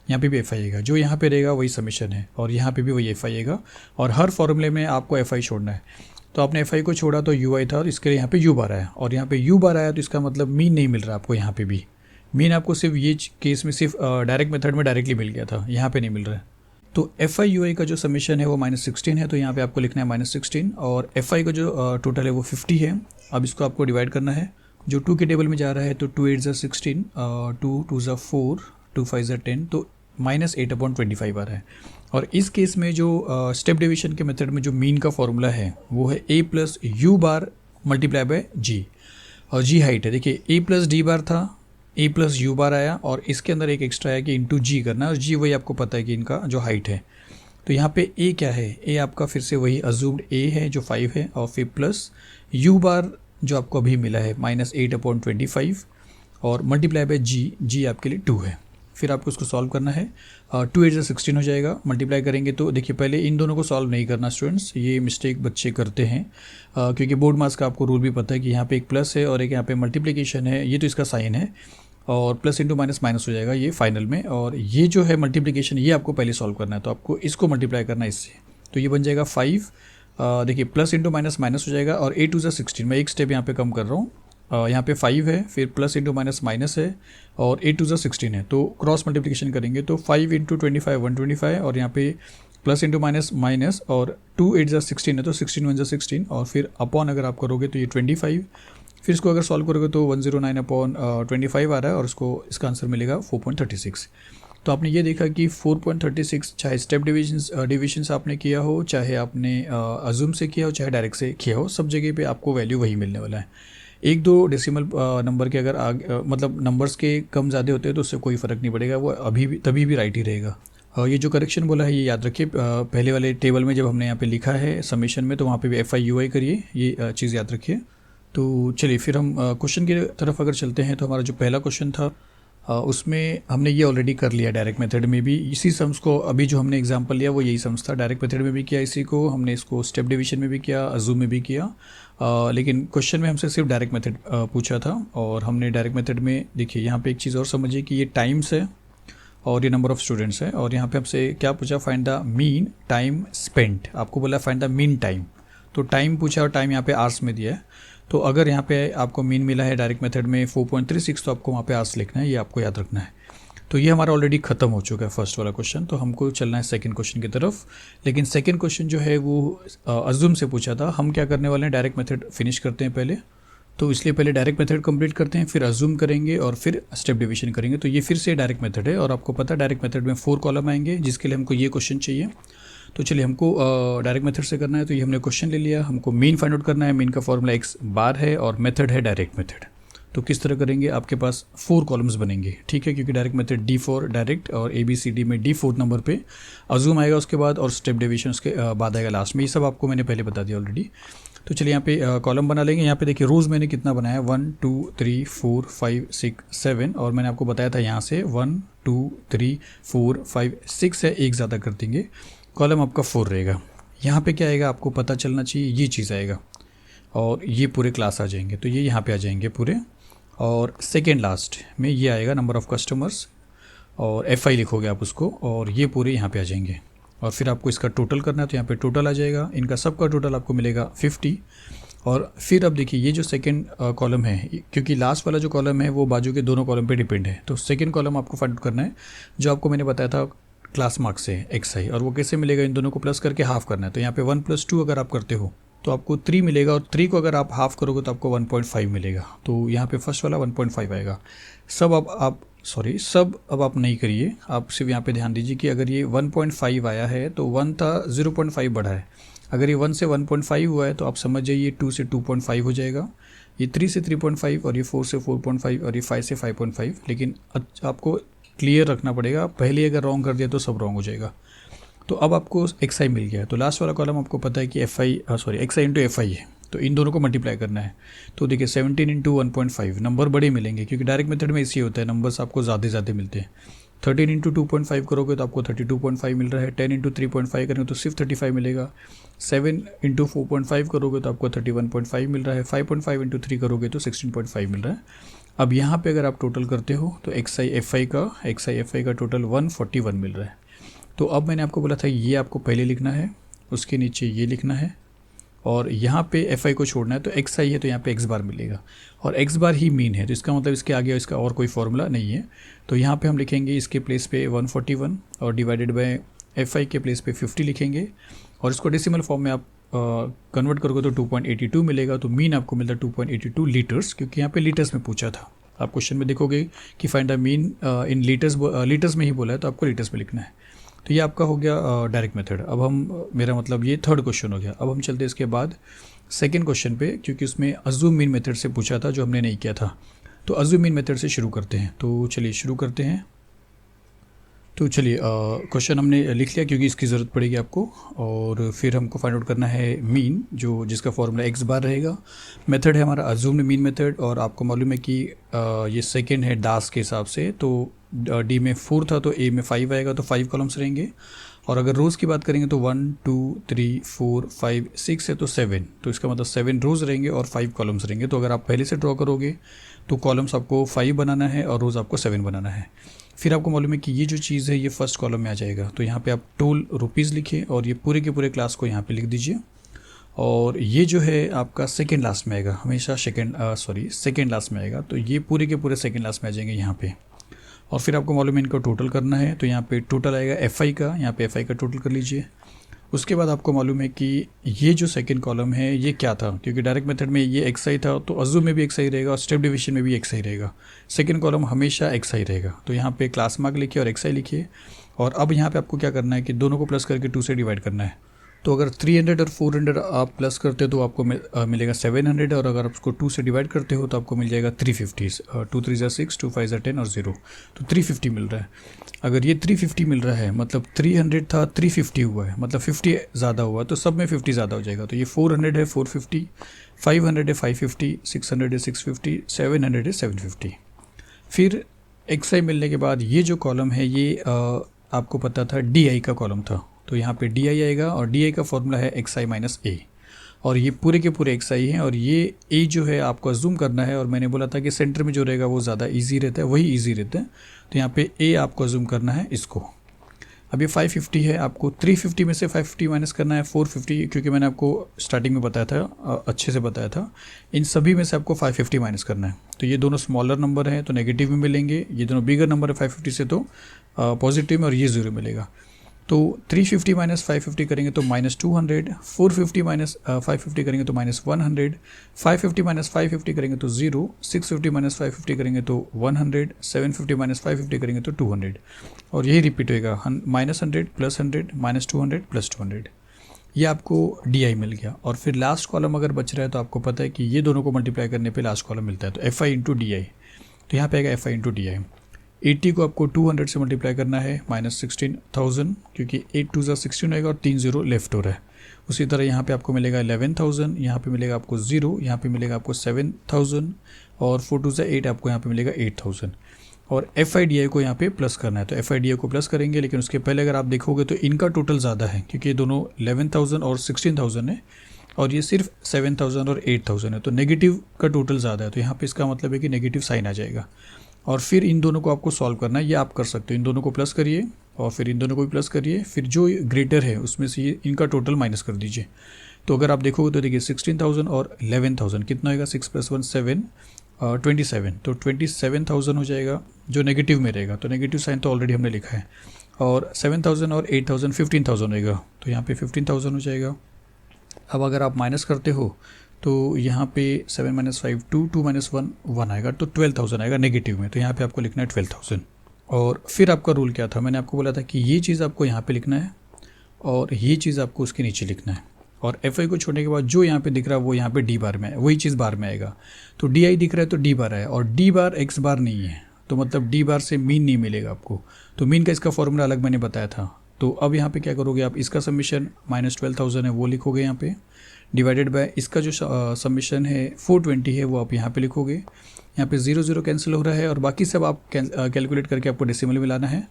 यहाँ पे भी एफ आई आएगा, जो यहाँ पे रहेगा वही समीशन है और यहाँ पे भी वही एफ आई आएगा। और हर फॉर्मूले में आपको एफ आई छोड़ना है। तो आपने एफ आई को छोड़ा तो यू आई था और इसके लिए यहाँ पे यू बार आया, और यहाँ पे यू बार आया तो इसका मतलब मीन नहीं मिल रहा आपको। यहाँ पे भी मीन आपको सिर्फ ये केस में सिर्फ डायरेक्ट मेथड में डायरेक्टली मिल गया था, यहाँ पे नहीं मिल रहा है। तो एफ आई यू आई का जो समीशन है वो -16 है, तो यहाँ पे आपको लिखना है -16, और एफ आई का जो टोटल है वो 50 है। अब इसको आपको डिवाइड करना है, जो 2 के टेबल में जा रहा है तो 2 8 16, 2 2 4, 2 5 10, तो -8/25 आ रहा है। और इस केस में जो स्टेप डिवीजन के मेथड में जो मीन का फॉर्मूला है वो है A plus U bar multiply by G, और जी हाइट है। देखिए ए प्लस डी बार था, ए प्लस यू बार आया, और इसके अंदर एक एक्स्ट्रा है कि इंटू जी करना है, और जी वही आपको पता है कि इनका जो हाइट है। तो यहाँ पे ए क्या है, ए आपका फिर से वही अजूम्ड ए है जो 5 है, और फिर प्लस यू बार जो आपको अभी मिला है -8/25 और मल्टीप्लाई बाय जी, जी आपके लिए 2 है। फिर आपको उसको सॉल्व करना है, 2 8 16 हो जाएगा। मल्टीप्लाई करेंगे तो देखिए पहले इन दोनों को सॉल्व नहीं करना स्टूडेंट्स, ये मिस्टेक बच्चे करते हैं, क्योंकि बोर्ड मार्क्स का आपको रूल भी पता है कि यहाँ पे एक प्लस है और एक यहाँ पे मल्टीप्लिकेशन है, ये तो इसका साइन है, और प्लस इंटू माइनस माइनस हो जाएगा ये फाइनल में। और ये जो है मल्टीप्लिकेशन ये आपको पहले सॉल्व करना है, तो आपको इसको मल्टीप्लाई करना है इससे, तो ये बन जाएगा 5। देखिए प्लस इंटू माइनस माइनस हो जाएगा, और 8 2 16, मैं एक स्टेप यहाँ पे कम कर रहा हूँ, यहाँ पे 5 है, फिर प्लस इंटू माइनस माइनस है, और 8 2 16 है, तो क्रॉस मल्टीप्लिकेशन करेंगे तो 5 इंटू 25 125, और यहाँ पे प्लस इंटू माइनस माइनस, और 2 8 16 है तो 16 1 16, और फिर अपॉन अगर आप करोगे तो ये 25, फिर इसको अगर सॉल्व करोगे तो 109/25 आ रहा है, और इसका आंसर मिलेगा 4.36। तो आपने ये देखा कि 4.36 चाहे स्टेप डिविजन्स आपने किया हो, चाहे आपने अजूम से किया हो, चाहे डायरेक्ट से किया हो, सब जगह पे आपको वैल्यू वही मिलने वाला है। 1-2 डेसिमल नंबर के अगर मतलब नंबर्स के कम ज़्यादा होते हैं तो उससे कोई फ़र्क नहीं पड़ेगा, वो तभी भी राइट ही रहेगा। ये जो करेक्शन बोला है ये याद रखिए, पहले वाले टेबल में जब हमने यहाँ पे लिखा है समीशन में, तो वहाँ पे भी FI/UI करिए, ये चीज़ याद रखिए। तो चलिए फिर हम क्वेश्चन की तरफ अगर चलते हैं, तो हमारा जो पहला क्वेश्चन था उसमें हमने ये ऑलरेडी कर लिया डायरेक्ट मेथड में भी, इसी सम्स को अभी जो हमने एग्जांपल लिया वो यही सम्स था, डायरेक्ट मेथड में भी किया इसी को हमने, इसको स्टेप डिवीजन में भी किया, अजूम में भी किया, लेकिन क्वेश्चन में हमसे सिर्फ डायरेक्ट मेथड पूछा था। और हमने डायरेक्ट मेथड में देखिए यहाँ पे एक चीज़ और समझिए कि ये टाइम्स है और ये नंबर ऑफ़ स्टूडेंट्स है, और यहाँ पे हमसे क्या पूछा, find the mean time spent, आपको बोला फाइंड द मीन टाइम, तो टाइम पूछा और टाइम यहाँ पे आवर्स में दिया है। तो अगर यहाँ पे आपको मीन मिला है डायरेक्ट मेथड में 4.36, तो आपको वहाँ पे आवर्स लिखना है, ये आपको याद रखना है। तो ये हमारा ऑलरेडी ख़त्म हो चुका है फर्स्ट वाला क्वेश्चन, तो हमको चलना है सेकंड क्वेश्चन की तरफ। लेकिन सेकंड क्वेश्चन जो है वो अज्यूम से पूछा था। हम क्या करने वाले हैं, डायरेक्ट मेथड फिनिश करते हैं पहले, तो इसलिए पहले डायरेक्ट मेथड कंप्लीट करते हैं, फिर अज्यूम करेंगे और फिर स्टेप डिवीजन करेंगे। तो ये फिर से डायरेक्ट मेथड है और आपको पता है डायरेक्ट मेथड में 4 कॉलम आएंगे, जिसके लिए हमको ये क्वेश्चन चाहिए। तो चलिए हमको डायरेक्ट मेथड से करना है। तो ये हमने क्वेश्चन ले लिया, हमको मीन फाइंड आउट करना है। मीन का फॉर्मूला x बार है और मेथड है डायरेक्ट मेथड। तो किस तरह करेंगे, आपके पास 4 कॉलम्स बनेंगे, ठीक है, क्योंकि डायरेक्ट मेथड D4 डायरेक्ट और ABCD में D4 नंबर पे अज्यूम आएगा उसके बाद, और स्टेप डिवीजन उसके बाद आएगा लास्ट में। ये सब आपको मैंने पहले बता दिया ऑलरेडी। तो चलिए यहाँ पे कॉलम बना लेंगे। यहाँ पे देखिए रोज़ मैंने कितना बनाया, 1 2 3 4 5 6 7, और मैंने आपको बताया था यहाँ से 1 2 3 4 5 6 है, एक ज़्यादा कर देंगे, कॉलम आपका 4 रहेगा। यहाँ पे क्या आएगा आपको पता चलना चाहिए, ये चीज़ आएगा और ये पूरे क्लास आ जाएंगे। तो ये यहाँ पे आ जाएंगे पूरे, और सेकेंड लास्ट में ये आएगा नंबर ऑफ़ कस्टमर्स, और FI लिखोगे आप उसको, और ये पूरे यहाँ पे आ जाएंगे। और फिर आपको इसका टोटल करना है, तो यहाँ पे टोटल आ जाएगा, इनका सबका टोटल आपको मिलेगा 50। और फिर अब देखिए ये जो सेकंड कॉलम है, क्योंकि लास्ट वाला जो कॉलम है वो बाजू के दोनों कॉलम पे डिपेंड है, तो सेकंड कॉलम आपको फाइंड आउट करना है, जो आपको मैंने बताया था क्लास मार्क्स से XI, और वो कैसे मिलेगा, इन दोनों को प्लस करके हाफ करना है। तो यहाँ पे 1 + 2 अगर आप करते हो तो आपको 3 मिलेगा, और 3 को अगर आप हाफ करोगे तो आपको 1.5 मिलेगा। तो यहाँ पे फर्स्ट वाला 1.5 आएगा। सब अब आप नहीं करिए, आप सिर्फ यहाँ पे ध्यान दीजिए कि अगर ये 1.5 आया है तो 1 था, 0.5 बढ़ा है। अगर ये 1 से 1.5 हुआ है तो आप समझ जाइए 2 से 2.5 हो जाएगा, ये 3 से 3.5, और ये 4 से 4.5, और ये 5 से 5.5। लेकिन आपको क्लियर रखना पड़ेगा, पहले अगर रॉन्ग कर दिया तो सब रॉन्ग हो जाएगा। तो अब आपको XI मिल गया है, तो लास्ट वाला कॉलम आपको पता है कि XI इंटू FI है, तो इन दोनों को मल्टीप्लाई करना है। तो देखिए 17 इंटू 1.5, नंबर बड़े मिलेंगे, क्योंकि डायरेक्ट मेथड में इसी होता है, नंबर्स आपको ज़्यादा मिलते हैं। 13 इंटू 2.5 करोगे तो आपको 32.5 मिल रहा है। 10 इंटू 3.5 करेंगे तो सिर्फ 35 मिलेगा। 7 इंटू 4.5 करोगे तो आपको 31.5 मिल रहा है। 5.5 इंटू 3 करोगे तो 16.5 मिल रहा है। अब यहाँ पे अगर आप टोटल करते हो तो XI FI का टोटल 141 मिल रहा है। तो अब मैंने आपको बोला था ये आपको पहले लिखना है, उसके नीचे ये लिखना है, और यहाँ पे FI को छोड़ना है। तो XI है तो यहाँ पे X बार मिलेगा, और X बार ही मीन है, तो इसका मतलब इसके आगे इसका और कोई फॉर्मूला नहीं है। तो यहाँ पे हम लिखेंगे इसके प्लेस पे 141, और डिवाइडेड बाय FI के प्लेस पे 50 लिखेंगे, और इसको डेसिमल फॉर्म में आप कन्वर्ट करोगे तो 2.82 मिलेगा। तो मीन आपको मिलता है 2.82 लीटर्स, क्योंकि यहाँ पे लीटर्स में पूछा था। आप क्वेश्चन में देखोगे कि find the mean in litres में ही बोला है, तो आपको लीटर्स में लिखना है। तो ये आपका हो गया डायरेक्ट मेथड। अब हम मेरा मतलब ये थर्ड क्वेश्चन हो गया। अब हम चलते हैं इसके बाद सेकंड क्वेश्चन पे, क्योंकि उसमें अज्यूम मीन मेथड से पूछा था जो हमने नहीं किया था। तो अज्यूम मीन मेथड से शुरू करते हैं। तो चलिए शुरू करते हैं। तो चलिए क्वेश्चन हमने लिख लिया, क्योंकि इसकी ज़रूरत पड़ेगी आपको, और फिर हमको फाइंड आउट करना है मीन, जिसका फॉर्मूला X बार रहेगा। मेथड है हमारा अज्यूम्ड मीन मेथड, और आपको मालूम है कि ये सेकंड है दास के हिसाब से, तो D में 4 था तो A में 5 आएगा, तो 5 कॉलम्स रहेंगे। और अगर रोज़ की बात करेंगे तो 1 2 3 4 5 6 है तो 7, तो इसका मतलब 7 रोज़ रहेंगे और 5 कॉलम्स रहेंगे। तो अगर आप पहले से ड्रॉ करोगे तो कॉलम्स आपको 5 बनाना है और रोज़ आपको 7 बनाना है। फिर आपको मालूम है कि ये जो चीज़ है ये फर्स्ट कॉलम में आ जाएगा, तो यहाँ पे आप टोल रुपीज़ लिखिए, और ये पूरे के पूरे क्लास को यहाँ पे लिख दीजिए। और ये जो है आपका सेकेंड लास्ट में आएगा, हमेशा सेकेंड लास्ट में आएगा, तो ये पूरे के पूरे सेकेंड लास्ट में आ जाएंगे यहाँ पे। और फिर आपको मालूम है इनको टोटल करना है, तो यहाँ पे टोटल आएगा FI का, यहाँ पे FI का टोटल कर लीजिए। उसके बाद आपको मालूम है कि ये जो सेकंड कॉलम है ये क्या था, क्योंकि डायरेक्ट मेथड में ये XI था, तो अज्यूम में भी XI रहेगा और स्टेप डिवीजन में भी XI रहेगा। सेकंड कॉलम हमेशा XI रहेगा, तो यहाँ पे क्लास मार्क लिखिए और XI लिखिए। और अब यहाँ पे आपको क्या करना है कि दोनों को प्लस करके 2 से डिवाइड करना है। तो अगर 300 और 400 आप प्लस करते हो तो आपको मिलेगा 700, और अगर आप उसको 2 से डिवाइड करते हो तो आपको मिल जाएगा 350। 2 3 6, 2 5 10 और 0, तो 350 मिल रहा है। अगर ये 350 मिल रहा है मतलब 300 था 350 हुआ है, मतलब 50 ज़्यादा हुआ, तो सब में 50 ज़्यादा हो जाएगा। तो ये 400 है 450, 500 है 550, 600 है 650, 700 है 750। फिर XI मिलने के बाद ये जो कॉलम है ये आपको पता था DI का कॉलम था, तो यहाँ पे DI आएगा, और DI का फॉर्मूला है XI माइनस A, और ये पूरे के पूरे XI हैं, और ये A जो है आपको अज्यूम करना है। और मैंने बोला था कि सेंटर में जो रहेगा वो ज़्यादा इजी रहता है, वही इजी रहता है, तो यहाँ पे A आपको अज्यूम करना है इसको। अब ये 550 है, आपको 350 में से 550 माइनस करना है 450, क्योंकि मैंने आपको स्टार्टिंग में बताया था, अच्छे से बताया था। इन सभी में से आपको 550 माइनस करना है। तो ये दोनों स्मॉलर नंबर हैं तो नेगेटिव में मिलेंगे, ये दोनों बिगर नंबर है 550 से तो पॉजिटिव में, और ये 0 मिलेगा। तो 350 माइनस 550 करेंगे तो -200, 450 माइनस 550 करेंगे तो -100, 550 माइनस 550 करेंगे तो 0, 650 माइनस 550 करेंगे तो 100, 750 माइनस 550 करेंगे तो 200, और यही रिपीट होएगा, -100 + 100 -200 + 200। ये आपको DI मिल गया। और फिर लास्ट कॉलम अगर बच रहा है तो आपको पता है कि ये दोनों को मल्टीप्लाई करने पे लास्ट कॉलम मिलता है, तो FI × DI। तो यहाँ पे आएगा FI × DI। 80 को आपको 200 से मल्टीप्लाई करना है, -16,000, क्योंकि 8 2 16 होएगा और 3 0 लेफ्ट हो रहा है। उसी तरह यहाँ पे आपको मिलेगा 11,000, यहाँ पे मिलेगा आपको 0, यहाँ पे मिलेगा आपको 7,000, और 4 2 8 आपको यहाँ पे मिलेगा 8,000। और FIDI को यहाँ पे प्लस करना है, तो FIDI को प्लस करेंगे, लेकिन उसके पहले अगर आप देखोगे तो इनका टोटल ज़्यादा है, क्योंकि ये दोनों 11,000 और 16,000 है, और ये सिर्फ 7,000 और 8,000 है, तो नेगेटिव का टोटल ज़्यादा है। तो यहाँ पे इसका मतलब है कि नेगेटिव साइन आ जाएगा। और फिर इन दोनों को आपको सॉल्व करना है, ये आप कर सकते हो। इन दोनों को प्लस करिए और फिर इन दोनों को भी प्लस करिए, फिर जो ग्रेटर है उसमें से ये इनका टोटल माइनस कर दीजिए। तो अगर आप देखोगे तो देखिए 16,000 और 11,000 कितना होगा, 6 + 1 7, 27, तो 27,000 हो जाएगा जो नेगेटिव में रहेगा। तो नेगेटिव साइन तो ऑलरेडी हमने लिखा है। और 7,000 और 8,000 15,000 रहेगा, तो यहाँ पे 15,000 हो जाएगा। अब अगर आप माइनस करते हो तो यहाँ पे 7 - 5 2, 2 - 1 1 आएगा, तो 12,000 आएगा नेगेटिव में। तो यहाँ पे आपको लिखना है 12,000। और फिर आपका रूल क्या था, मैंने आपको बोला था कि ये चीज़ आपको यहाँ पे लिखना है और ये चीज़ आपको उसके नीचे लिखना है। और FI को छोड़ने के बाद जो यहाँ पे दिख रहा है वो यहाँ पे D बार में है, वही चीज़ बार में आएगा। तो DI दिख रहा है तो D बार है, और D बार X बार नहीं है, तो मतलब D बार से मीन नहीं मिलेगा आपको। तो मीन का इसका फॉर्मूला अलग मैंने बताया था। तो अब यहाँ पे क्या करोगे आप, इसका समीशन -12,000 है वो लिखोगे यहाँ पे, डिवाइडेड बाय इसका जो समीशन है 420 है वो आप यहाँ पे लिखोगे। यहाँ पे 0 0 कैंसिल हो रहा है, और बाकी सब आप कैलकुलेट करके आपको डेसिमल में लाना है।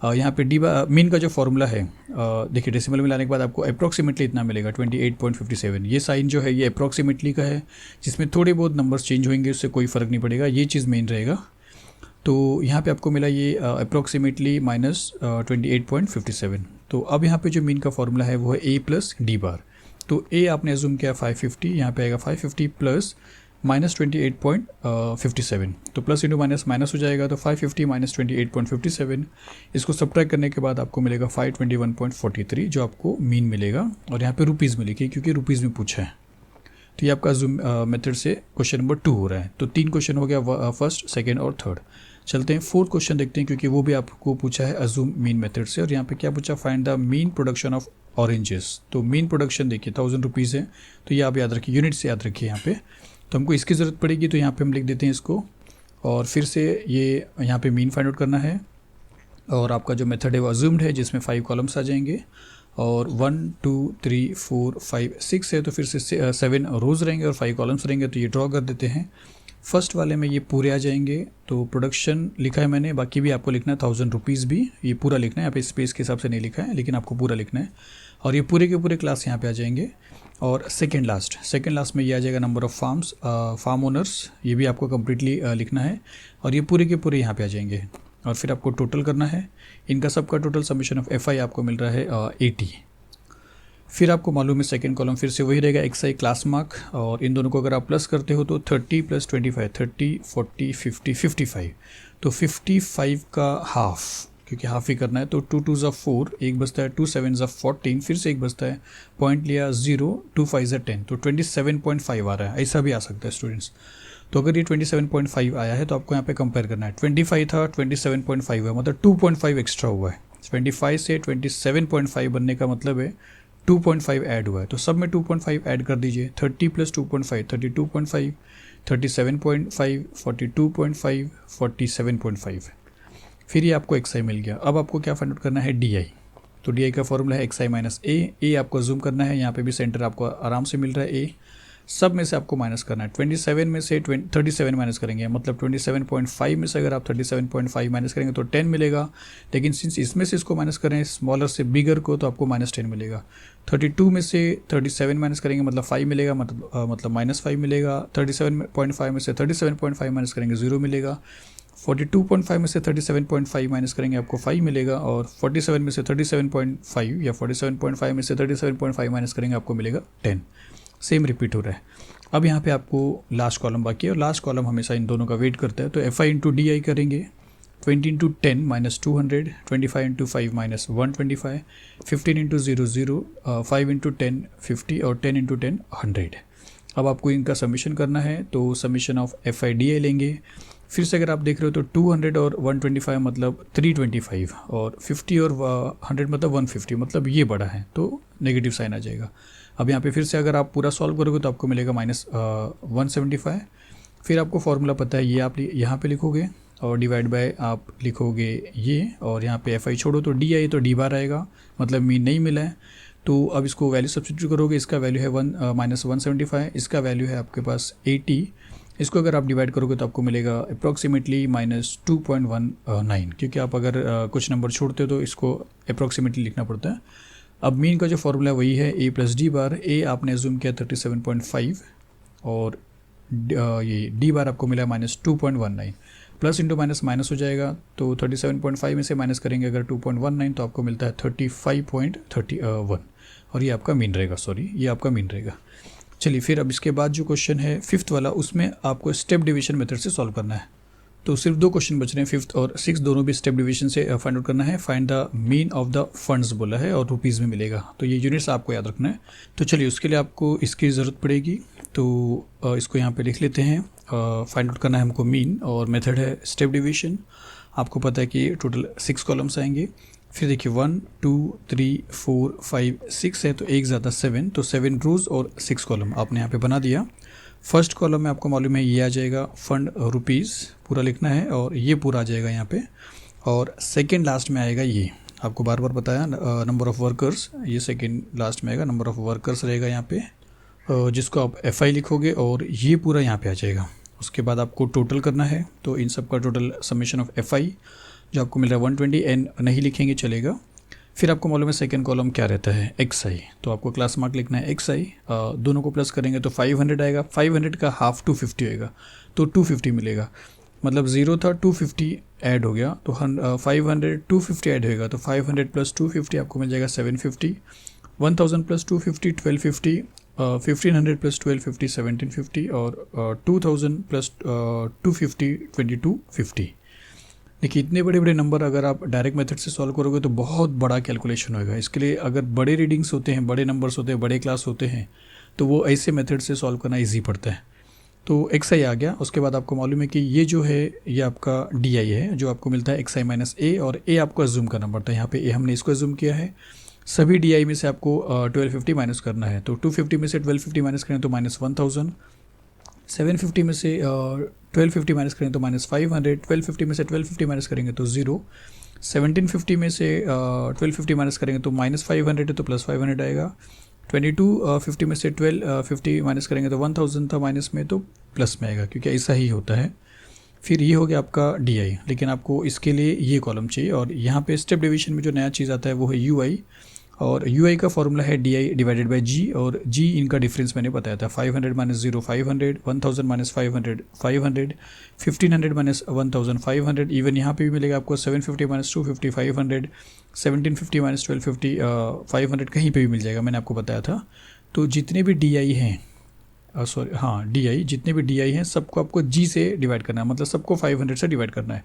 यहाँ पे मीन का जो फॉर्मूला है, देखिए डेसिमल में लाने के बाद आपको अप्रॉक्सीमेटली इतना मिलेगा 28.57। ये साइन जो है ये अप्रॉक्सीमेटली का है, जिसमें थोड़े बहुत नंबर्स चेंज होंगे, उससे कोई फ़र्क नहीं पड़ेगा, ये चीज़ मेन रहेगा। तो यहाँ पे आपको मिला ये अप्रॉक्सीमेटली -28.57। तो अब यहाँ पे जो मीन का फॉर्मूला है वो है A + D बार। तो A आपने एज्यूम किया 550, यहाँ पे आएगा 550 + -28.57, तो प्लस इंटू माइनस माइनस हो जाएगा, तो 550 - 28.57। इसको सब्ट्रैक्ट करने के बाद आपको मिलेगा 521.43, जो आपको मीन मिलेगा। और यहाँ पे रुपीज़ मिलेगी क्योंकि रुपीज़ में पूछा है। तो ये आपका जूम मेथड से क्वेश्चन नंबर 2 हो रहा है। तो 3 क्वेश्चन हो गया, फर्स्ट, सेकेंड और थर्ड। चलते हैं 4th क्वेश्चन देखते हैं, क्योंकि वो भी आपको पूछा है अजूम मीन मेथड से। और यहाँ पे क्या पूछा, find the mean production of oranges. तो मीन प्रोडक्शन देखिए 1000 रुपीज़ है, तो ये आप याद रखिए, यूनिट से याद रखिए यहाँ पे। तो हमको इसकी ज़रूरत पड़ेगी, तो यहाँ पे हम लिख देते हैं इसको। और फिर से ये यहाँ पे मीन फाइंड आउट करना है, और आपका जो मेथड है वो अज्यूम्ड है, जिसमें 5 कॉलम्स आ जाएंगे। और 1 2 3 4 5 6 है, तो फिर से 7 रोज़ रहेंगे और 5 कॉलम्स रहेंगे। तो ये ड्रॉ कर देते हैं। फर्स्ट वाले में ये पूरे आ जाएंगे, तो प्रोडक्शन लिखा है मैंने, बाकी भी आपको लिखना है 1000 रुपीज़ भी, ये पूरा लिखना है। यहाँ पे स्पेस के हिसाब से नहीं लिखा है, लेकिन आपको पूरा लिखना है। और ये पूरे के पूरे क्लास यहाँ पे आ जाएंगे। और सेकेंड लास्ट में ये आ जाएगा नंबर ऑफ़ फार्म ओनर्स, ये भी आपको कम्प्लीटली लिखना है। और ये पूरे के पूरे यहाँ पे आ जाएंगे। और फिर आपको टोटल करना है, इनका सबका टोटल समीशन ऑफ FI आपको मिल रहा है 80। फिर आपको मालूम है सेकेंड कॉलम फिर से वही रहेगा, XI क्लास मार्क। और इन दोनों को अगर आप प्लस करते हो तो 30 + 25 30 40 50 55। तो 55 का हाफ, क्योंकि हाफ ही करना है, तो 2 2 = 4, एक बचता है 2 7 = 14, फिर से एक बचता है, पॉइंट लिया 0, 2 5 = 10, तो 27.5 आ रहा है। ऐसा भी आ सकता है स्टूडेंट्स। तो अगर ये 27.5 आया है तो आपको यहाँ पे कंपेयर करना है। 25 था, 27.5 है, मतलब 2.5 एक्स्ट्रा हुआ है। 25 से 27.5 बनने का मतलब है 2.5 ऐड हुआ है। तो सब में 2.5 ऐड कर दीजिए। 30 + 2.5 32.5, 37.5 42.5 47.5। फिर ये आपको XI मिल गया। अब आपको क्या फाइंड आउट करना है, DI। तो DI का फॉर्मूला है XI - A आपको जूम करना है, यहाँ पे भी सेंटर आपको आराम से मिल रहा है A। सब में से आपको माइनस करना है। 27 में से 37 माइनस करेंगे, मतलब 27.5 में से अगर आप 37.5 माइनस करेंगे तो 10 मिलेगा। लेकिन सिंस इसमें से इसको माइनस करें स्मॉलर से बिगर को, तो आपको -10 मिलेगा। 32 में से 37 माइनस करेंगे, मतलब 5 मिलेगा, मतलब -5 मिलेगा। 37.5 में से 37.5 माइनस करेंगे 0 मिलेगा। 42.5 में से 37.5 माइनस करेंगे आपको 5 मिलेगा, और 47 में से 37.5 या 47.5 में से 37.5 माइनस करेंगे आपको मिलेगा 10। सेम रिपीट हो रहा है। अब यहाँ पे आपको लास्ट कॉलम बाकी है, और लास्ट कॉलम हमेशा इन दोनों का वेट करता है। तो F I into D I करेंगे, 20 into 10 minus 200, 25 into 5 minus 125, 15 into 0 0, 5 into 10 50 और 10 इंटू 10 100। अब आपको इनका समीशन करना है, तो summation of F I D I लेंगे। फिर से अगर आप देख रहे हो तो 200 और 125 मतलब 325, और 50 और 100 मतलब 150, मतलब ये बड़ा है तो नेगेटिव साइन आ जाएगा। अब यहाँ पे फिर से अगर आप पूरा सॉल्व करोगे तो आपको मिलेगा -175। फिर आपको फॉर्मूला पता है, ये आप यहाँ पे लिखोगे और डिवाइड बाय आप लिखोगे ये, और यहाँ पे एफ आई छोड़ो तो डी आई, तो डी बार आएगा, मतलब मीन नहीं मिला है। तो अब इसको वैल्यू सब्स्टिट्यूट करोगे, इसका वैल्यू है -175, इसका वैल्यू है आपके पास 80। इसको अगर आप डिवाइड करोगे तो आपको मिलेगा अप्रॉक्सीमेटली -2.19, क्योंकि आप अगर कुछ नंबर छोड़ते हो तो इसको अप्रॉक्सीमेटली लिखना पड़ता है। अब मीन का जो फॉर्मूला वही है a प्लस डी बार। ए आपने एज्यूम किया 37.5, और ये डी बार आपको मिला -2.19। प्लस इंटू माइनस माइनस हो जाएगा, तो 37.5 में से माइनस करेंगे अगर 2.19 तो आपको मिलता है 35.31, और ये आपका मीन रहेगा। सॉरी, ये आपका मीन रहेगा। चलिए फिर अब इसके बाद जो क्वेश्चन है 5th वाला, उसमें आपको स्टेप डिवीजन मेथड से सॉल्व करना है। तो सिर्फ 2 क्वेश्चन बच रहे हैं, 5th और 6th दोनों भी स्टेप डिवीजन से फाइंड आउट करना है। Find the mean of the funds बोला है, और रुपीज़ में मिलेगा, तो ये यूनिट्स आपको याद रखना है। तो चलिए उसके लिए आपको इसकी ज़रूरत पड़ेगी, तो इसको यहाँ पे लिख लेते हैं। फाइंड आउट करना है हमको मीन, और मेथड है स्टेप डिवीजन। आपको पता है कि टोटल 6 कॉलम्स आएंगे। फिर देखिए 1 2 3 4 5 6 है, तो एक ज़्यादा 7, तो 7 रोज़ और 6 कॉलम आपने यहाँ पे बना दिया। फर्स्ट कॉलम में आपको मालूम है ये आ जाएगा फंड रुपीज़, पूरा लिखना है, और ये पूरा आ जाएगा यहाँ पे। और सेकंड लास्ट में आएगा ये, आपको बार बार बताया नंबर ऑफ़ वर्कर्स, ये सेकंड लास्ट में आएगा, नंबर ऑफ़ वर्कर्स रहेगा यहाँ पे, जिसको आप एफ आई लिखोगे, और ये पूरा यहाँ पे आ जाएगा। उसके बाद आपको टोटल करना है, तो इन सब का टोटल समेशन ऑफ एफ आई जो आपको मिल रहा है 120, एन नहीं लिखेंगे चलेगा। फिर आपको मालूम है सेकंड कॉलम क्या रहता है, एक्स आई, तो आपको क्लास मार्क लिखना है एक्स आई। दोनों को प्लस करेंगे तो 500 आएगा, 500 का हाफ 250 होएगा, तो 250 मिलेगा, मतलब 0 था 250 ऐड हो गया, तो 500 250 ऐड होएगा, तो 500 प्लस 250 आपको मिल जाएगा 750, 1000 प्लस 250 1250, 1500 प्लस 1250 1750, और 2000 प्लस 250 2250। देखिए इतने बड़े बड़े नंबर अगर आप डायरेक्ट मेथड से सॉल्व करोगे तो बहुत बड़ा कैलकुलेशन होएगा। इसके लिए अगर बड़े रीडिंग्स होते हैं, बड़े नंबर्स होते हैं, बड़े क्लास होते हैं, तो वो ऐसे मेथड से सॉल्व करना इजी पड़ता है। तो एक्स आई आ गया। उसके बाद आपको मालूम है कि ये जो है ये आपका डी आई है, जो आपको मिलता है एक्स आई माइनस ए, और ए आपको एज्यूम करना पड़ता है। यहाँ पे ए हमने इसको एज्यूम किया है। सभी डी आई में से आपको 1250 माइनस करना है, तो 250 में से 1250 माइनस करें तो -1000, 750 में से 1250 माइनस करें तो -500, 1250 में से 1250 माइनस करेंगे तो 0, 1750 में से 1250 माइनस करेंगे तो -500 है, तो +500 आएगा। 2250 में से 1250 माइनस करेंगे तो 1000 था माइनस में, तो प्लस में आएगा, क्योंकि ऐसा ही होता है। फिर ये हो गया आपका डी आई, लेकिन आपको इसके लिए ये कॉलम चाहिए। और यहाँ पे स्टेप डिवीजन में जो नया चीज़ आता है वो है यू आई, और यू आई का फॉर्मूला है डी आई डिवाइडेड बाई जी, और जी इनका डिफरेंस मैंने बताया था। 500 माइनस 0 500, 1000 माइनस 500 500, 1500 माइनस 1500, इवन यहाँ पे भी मिलेगा आपको 750 माइनस 250 500, 1750 माइनस 1250 500, कहीं पे भी मिल जाएगा, मैंने आपको बताया था। तो जितने भी डी आई हैं, सॉरी हाँ डी आई, जितने भी डी आई हैं सबको आपको जी से डिवाइड करना है, मतलब सबको 500 से डिवाइड करना है।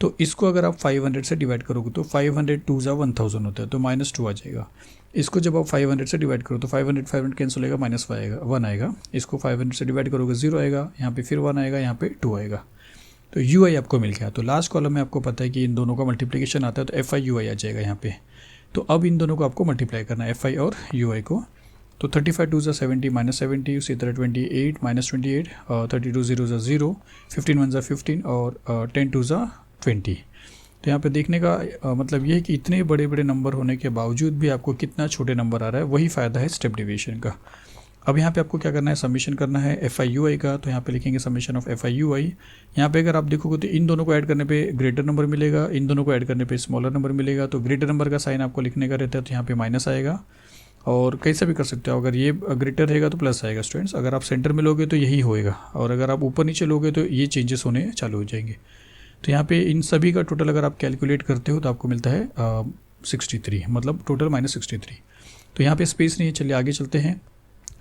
तो इसको अगर आप 500 से डिवाइड करोगे तो 500 2 ज़ा 1000 होता है, तो -2 आ जाएगा। इसको जब आप 500 से डिवाइड करो तो 500 कैंसिल होगा, -1 आएगा। इसको 500 से डिवाइड करोगे 0 आएगा, यहाँ पे फिर 1 आएगा, यहाँ पे 2 आएगा। तो यू आई आपको मिल गया। तो लास्ट कॉलम में आपको पता है कि इन दोनों का मल्टीप्लिकेशन आता है, तो एफ आई यू आई आ जाएगा यहाँ पे। तो अब इन दोनों को आपको मल्टीप्लाई करना है, एफ आई और यू आई को। तो 35 2 ज़ा 70 -70, उसी तरह 28 -28, 32 0 ज़ा 0, 15 1 ज़ा 15, और 10 2 ज़ा 20। तो यहाँ पे देखने का मतलब ये है कि इतने बड़े बड़े नंबर होने के बावजूद भी आपको कितना छोटे नंबर आ रहा है, वही फ़ायदा है स्टेप डिवीजन का। अब यहाँ पे आपको क्या करना है, समीशन करना है एफ आई यू आई का। तो यहाँ पे लिखेंगे summation of F I U I. यहाँ पे अगर आप देखोगे तो इन दोनों को ऐड करने पे ग्रेटर नंबर मिलेगा, इन दोनों को ऐड करने पे स्मॉलर नंबर मिलेगा। तो ग्रेटर नंबर का साइन आपको लिखने का रहता है, तो यहाँ पे माइनस आएगा, और कैसे भी कर सकते हो। अगर ये ग्रेटर रहेगा तो प्लस आएगा स्टूडेंट्स। अगर आप सेंटर में लोगे तो यही होएगा, और अगर आप ऊपर नीचे लोगे तो ये चेंजेस होने चालू हो जाएंगे। तो यहाँ पे इन सभी का टोटल अगर आप कैलकुलेट करते हो तो आपको मिलता है 63, मतलब टोटल -63। तो यहाँ पे स्पेस नहीं है, चलिए आगे चलते हैं।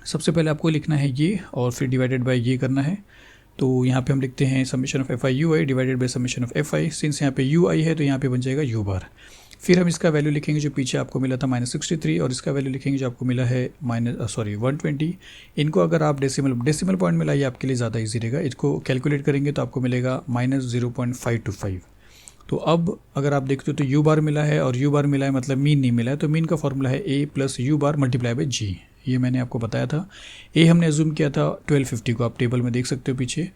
सबसे पहले आपको लिखना है ये और फिर डिवाइडेड बाय ये करना है। तो यहाँ पे हम लिखते हैं summation of FI UI divided by summation of FI। Since यहाँ पे UI है तो यहाँ पे बन जाएगा U बार। फिर हम इसका वैल्यू लिखेंगे जो पीछे आपको मिला था -63, और इसका वैल्यू लिखेंगे जो आपको मिला है 120। इनको अगर आप डेसिमल पॉइंट में लाइए आपके लिए ज़्यादा ईजी रहेगा। इसको कैलकुलेट करेंगे तो आपको मिलेगा -0.525। तो अब अगर आप देखते हो तो U बार मिला है और U बार मिला है, मतलब मीन नहीं मिला है। तो मीन का फॉर्मूला है A + U bar multiply bye G। ये मैंने आपको बताया था। A हमने अज्यूम किया था 1250 को, आप टेबल में देख सकते हो पीछे।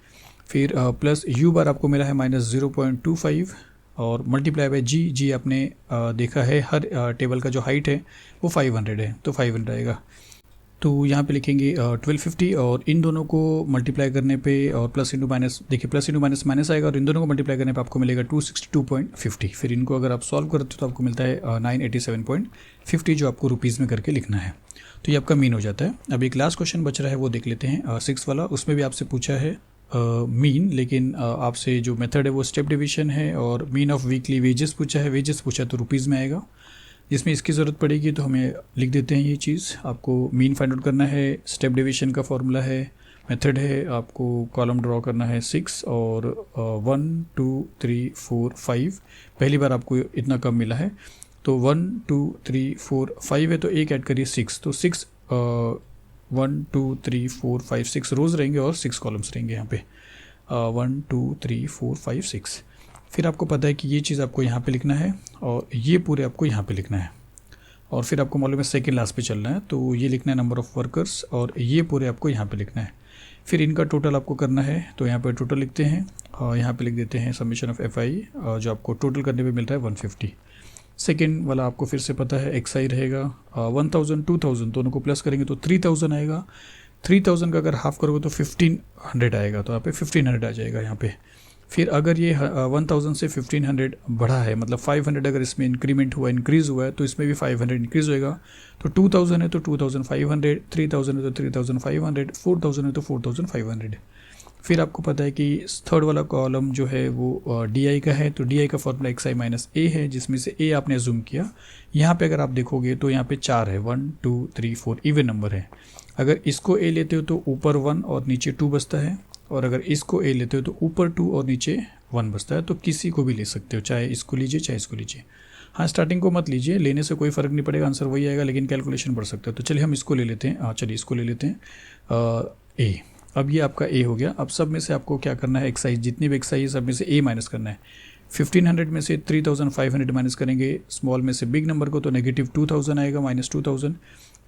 फिर प्लस U बार आपको मिला है -0.25 और मल्टीप्लाई बाय G आपने देखा है हर टेबल का जो हाइट है वो 500 है, तो 500 आएगा। तो यहाँ पे लिखेंगे 1250 और इन दोनों को मल्टीप्लाई करने पे और प्लस इंटू माइनस, देखिए प्लस इंटू माइनस माइनस आएगा और इन दोनों को मल्टीप्लाई करने पे आपको मिलेगा 262.50। फिर इनको अगर आप सॉल्व करते हो तो आपको मिलता है 987.50, जो आपको रुपीज़ में करके लिखना है। तो ये आपका मीन हो जाता है। अब एक लास्ट क्वेश्चन बच रहा है, वो देख लेते हैं 6 वाला। उसमें भी आपसे पूछा है मीन, लेकिन आपसे जो मेथड है वो स्टेप डिवीजन है, और मीन ऑफ वीकली वेजेस पूछा है। वेजेस पूछा तो रुपीज़ में आएगा। जिसमें इसकी ज़रूरत पड़ेगी तो हमें लिख देते हैं ये चीज़। आपको मीन फाइंड आउट करना है, स्टेप डिवीजन का फॉर्मूला है, मेथड है, आपको कॉलम ड्रॉ करना है 6 और 1 2 3 4 5। पहली बार आपको इतना कम मिला है तो 1 2 3 4 5 है, तो एक ऐड करिए 6। तो 6 1 2 3 4 5 6 रोज़ रहेंगे और 6 कॉलम्स रहेंगे यहाँ पे 1 2 3 4 5 6। फिर आपको पता है कि ये चीज़ आपको यहाँ पे लिखना है और ये पूरे आपको यहाँ पे लिखना है, और फिर आपको मालूम है सेकेंड लास्ट पे चलना है, तो ये लिखना है नंबर ऑफ़ वर्कर्स और ये पूरे आपको यहाँ पे लिखना है। फिर इनका टोटल आपको करना है, तो यहाँ पे टोटल लिखते हैं और यहाँ पे लिख देते हैं समेशन ऑफ FI, जो आपको टोटल करने पे मिल रहा है 150। सेकेंड वाला आपको फिर से पता है XI रहेगा 1000 2000 दोनों को प्लस करेंगे तो 3000 आएगा। 3000 का अगर हाफ करोगे तो 1500 आएगा, तो यहाँ पे 1500 आ जाएगा यहाँ पे। फिर अगर ये 1000 से 1500 बढ़ा है, मतलब 500 अगर इसमें इंक्रीमेंट हुआ, इंक्रीज़ हुआ है, तो इसमें भी 500 इंक्रीज़ होएगा। तो 2000 है तो 2500, 3000 है तो 3500, 4000 है तो 4500। फिर आपको पता है कि थर्ड वाला कॉलम जो है वो DI का है, तो DI का फॉर्मूला XI - A है, जिसमें से A आपने अज्यूम किया। यहाँ पे अगर आप देखोगे तो यहाँ पे 4 है, 1 2 3 4 इवन नंबर है। अगर इसको A लेते हो तो ऊपर 1 और नीचे 2 बचता है, और अगर इसको A लेते हो तो ऊपर 2 और नीचे 1 बचता है। तो किसी को भी ले सकते हो, चाहे इसको लीजिए चाहे इसको लीजिए। हाँ, स्टार्टिंग को मत लीजिए, लेने से कोई फ़र्क नहीं पड़ेगा, आंसर वही आएगा, लेकिन कैलकुलेशन बढ़ सकता है। तो चलिए हम इसको ले लेते हैं। चलिए इसको ले लेते हैं A। अब ये आपका A हो गया। अब सब में से आपको क्या करना है, एक्साइज जितनी भी एक्साइज सब में से A माइनस करना है। 1500 में से 3500 माइनस करेंगे स्मॉल में से बिग नंबर को, तो -2000 आएगा, -2000।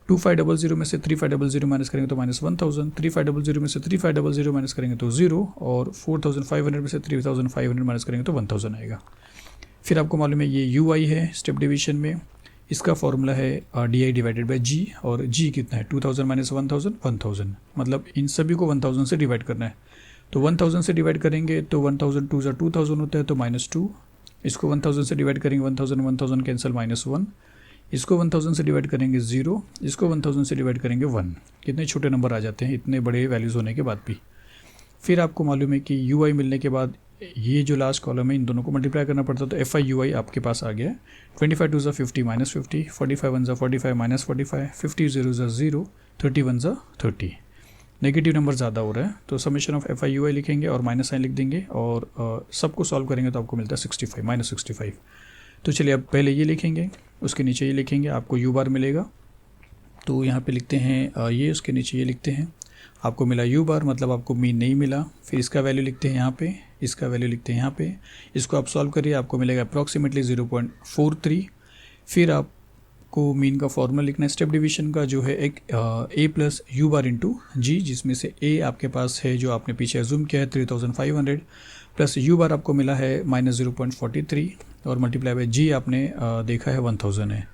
2500 में से 3500 माइनस करेंगे तो -1000। 3500 में से 3500 माइनस करेंगे तो 0, और 4500 में से 3500 माइनस करेंगे तो 1000 आएगा। फिर आपको मालूम है ये UI है स्टेप डिवीजन में, इसका फॉर्मूला है DI डिवाइडेड बाय G, और G कितना है 2000 - 1000 1000, मतलब इन सभी को 1000 से डिवाइड करना है। तो 1000 से डिवाइड करेंगे तो 1000 2 2000 होता है, तो -2। इसको 1000 से डिवाइड करेंगे 1000 कैंसिल -1। इसको 1000 से डिवाइड करेंगे 0, इसको 1000 से डिवाइड करेंगे 1। कितने छोटे नंबर आ जाते हैं इतने बड़े वैल्यूज़ होने के बाद भी। फिर आपको मालूम है कि UI मिलने के बाद ये जो लास्ट कॉलम है इन दोनों को मल्टीप्लाई करना पड़ता है, तो FI UI आपके पास आ गया है। 25 2 50 -50, 45 1 45 -45, 50 0 0, 30 1 30। नेगेटिव नंबर ज़्यादा हो रहा है, तो समेशन ऑफ FI UI लिखेंगे और माइनस साइन लिख देंगे, और सबको सॉल्व करेंगे तो आपको मिलता है 65 -65। तो चलिए अब पहले ये लिखेंगे, उसके नीचे ये लिखेंगे, आपको U बार मिलेगा। तो यहाँ पे लिखते हैं ये, उसके नीचे ये लिखते हैं, आपको मिला U बार, मतलब आपको मीन नहीं मिला। फिर इसका वैल्यू लिखते हैं यहाँ पे, इसका वैल्यू लिखते हैं यहाँ पे। इसको आप सॉल्व करिए, आपको मिलेगा अप्रॉक्सीमेटली 0.43। फिर आपको मीन का फॉर्मूला लिखना है स्टेप डिवीजन का, जो है एक A + U bar into G, जिसमें से A आपके पास है जो आपने पीछे अज्यूम किया है 3500, प्लस U बार आपको मिला है -0.43, और मल्टीप्लाई बाय G आपने देखा है 1000 है।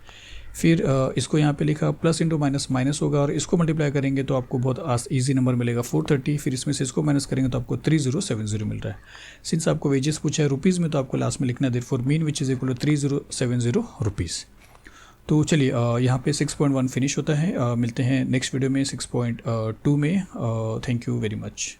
फिर इसको यहाँ पे लिखा, प्लस इंटू माइनस माइनस होगा, और इसको मल्टीप्लाई करेंगे तो आपको बहुत ईजी नंबर मिलेगा 430। फिर इसमें से इसको माइनस करेंगे तो आपको 3070 मिल रहा है। सिंस आपको वेजेस पूछा है रुपीज़ में, तो आपको लास्ट में लिखना है therefore mean which is equal to 3070 rupees. तो चलिए यहाँ पे 6.1 फिनिश होता है। मिलते हैं नेक्स्ट वीडियो में 6.2 में। Thank you very much.